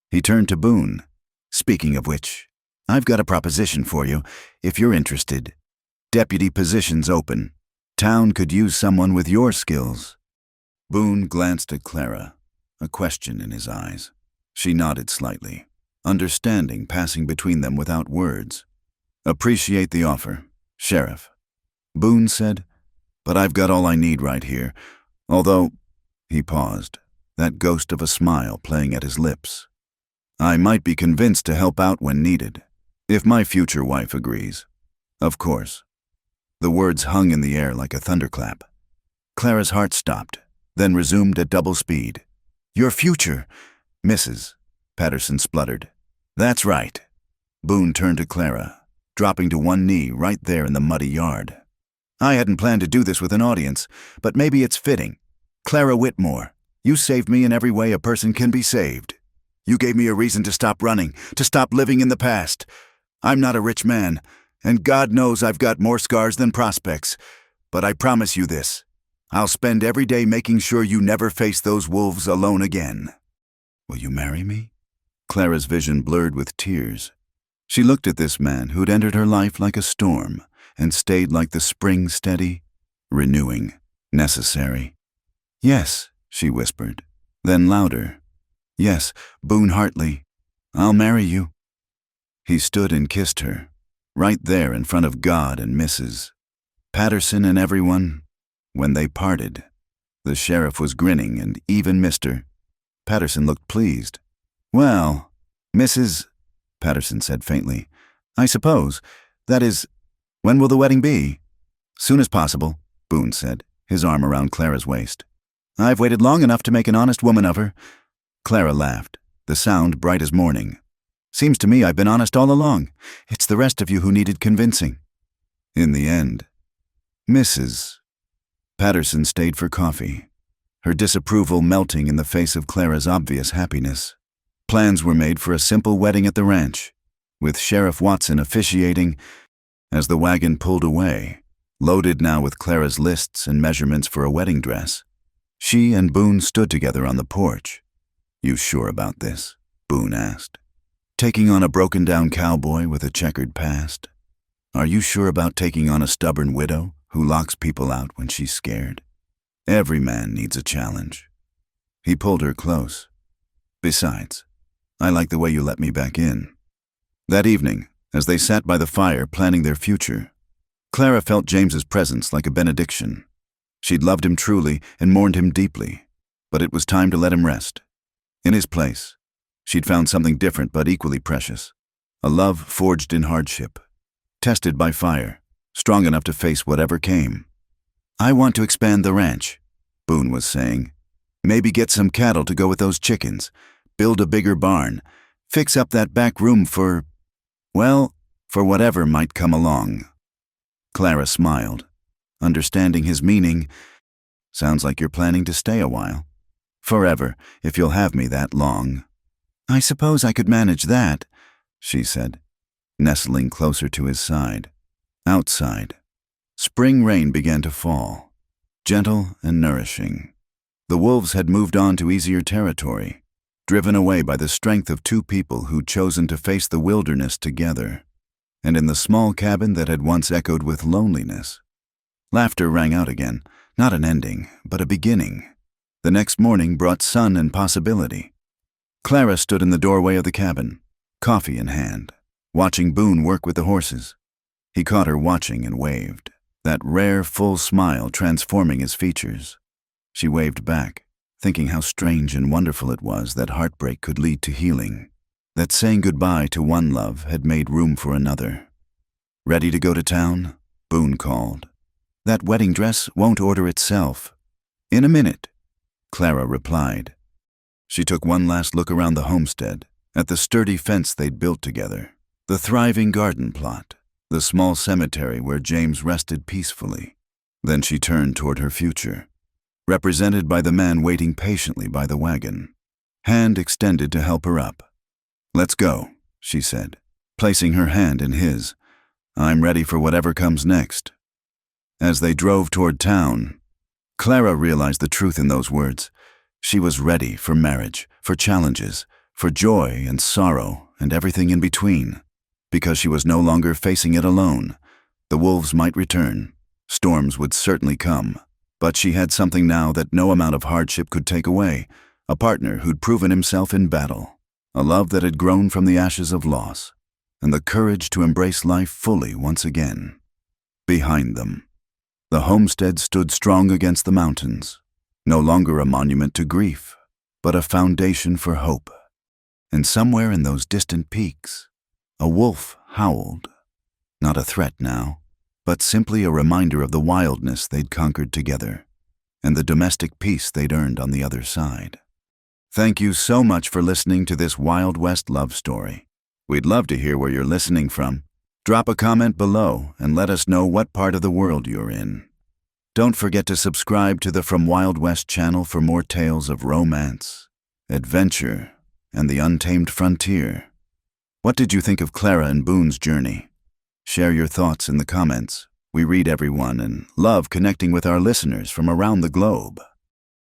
He turned to Boone. "Speaking of which, I've got a proposition for you, if you're interested. Deputy position's open. Town could use someone with your skills." Boone glanced at Clara, a question in his eyes. She nodded slightly, understanding passing between them without words. "Appreciate the offer, Sheriff," Boone said, "but I've got all I need right here, although," he paused, that ghost of a smile playing at his lips, "I might be convinced to help out when needed, if my future wife agrees. Of course." The words hung in the air like a thunderclap. Clara's heart stopped, then resumed at double speed. "Your future," Mrs. Patterson spluttered. "That's right." Boone turned to Clara, dropping to one knee right there in the muddy yard. "I hadn't planned to do this with an audience, but maybe it's fitting. Clara Whitmore, you saved me in every way a person can be saved. You gave me a reason to stop running, to stop living in the past. I'm not a rich man, and God knows I've got more scars than prospects, but I promise you this. I'll spend every day making sure you never face those wolves alone again." "Will you marry me?" Clara's vision blurred with tears. She looked at this man who'd entered her life like a storm and stayed like the spring, steady, renewing, necessary. "Yes," she whispered, then louder. Yes, Boone Hartley. I'll marry you. He stood and kissed her, right there in front of God and Mrs. Patterson and everyone. When they parted, the sheriff was grinning, and even Mr. Patterson looked pleased. Well, Mrs. Patterson said faintly, I suppose. That is, when will the wedding be? Soon as possible, Boone said, his arm around Clara's waist. I've waited long enough to make an honest woman of her. Clara laughed, the sound bright as morning. Seems to me I've been honest all along. It's the rest of you who needed convincing. In the end, Mrs. Patterson stayed for coffee, her disapproval melting in the face of Clara's obvious happiness. Plans were made for a simple wedding at the ranch, with Sheriff Watson officiating. As the wagon pulled away, loaded now with Clara's lists and measurements for a wedding dress, she and Boone stood together on the porch. You sure about this? Boone asked. Taking on a broken-down cowboy with a checkered past? Are you sure about taking on a stubborn widow who locks people out when she's scared? Every man needs a challenge. He pulled her close. Besides, I like the way you let me back in. That evening, as they sat by the fire planning their future, Clara felt James's presence like a benediction. She'd loved him truly and mourned him deeply, but it was time to let him rest. In his place, she'd found something different but equally precious. A love forged in hardship, tested by fire, strong enough to face whatever came. I want to expand the ranch, Boone was saying. Maybe get some cattle to go with those chickens, build a bigger barn, fix up that back room for whatever might come along. Clara smiled, understanding his meaning. Sounds like you're planning to stay a while. Forever, if you'll have me that long. I suppose I could manage that, she said, nestling closer to his side. Outside, spring rain began to fall, gentle and nourishing. The wolves had moved on to easier territory, driven away by the strength of two people who'd chosen to face the wilderness together. And in the small cabin that had once echoed with loneliness, laughter rang out again, not an ending, but a beginning. The next morning brought sun and possibility. Clara stood in the doorway of the cabin, coffee in hand, watching Boone work with the horses. He caught her watching and waved, that rare, full smile transforming his features. She waved back, thinking how strange and wonderful it was that heartbreak could lead to healing, that saying goodbye to one love had made room for another. Ready to go to town? Boone called. That wedding dress won't order itself. In a minute, Clara replied. She took one last look around the homestead, at the sturdy fence they'd built together, the thriving garden plot, the small cemetery where James rested peacefully. Then she turned toward her future, represented by the man waiting patiently by the wagon, hand extended to help her up. Let's go, she said, placing her hand in his. I'm ready for whatever comes next. As they drove toward town, Clara realized the truth in those words. She was ready for marriage, for challenges, for joy and sorrow and everything in between, because she was no longer facing it alone. The wolves might return, storms would certainly come, but she had something now that no amount of hardship could take away, a partner who'd proven himself in battle, a love that had grown from the ashes of loss, and the courage to embrace life fully once again. Behind them, the homestead stood strong against the mountains, no longer a monument to grief, but a foundation for hope. And somewhere in those distant peaks, a wolf howled, not a threat now, but simply a reminder of the wildness they'd conquered together, and the domestic peace they'd earned on the other side. Thank you so much for listening to this Wild West love story. We'd love to hear where you're listening from. Drop a comment below and let us know what part of the world you're in. Don't forget to subscribe to the From Wild West channel for more tales of romance, adventure, and the untamed frontier. What did you think of Clara and Boone's journey? Share your thoughts in the comments. We read everyone and love connecting with our listeners from around the globe.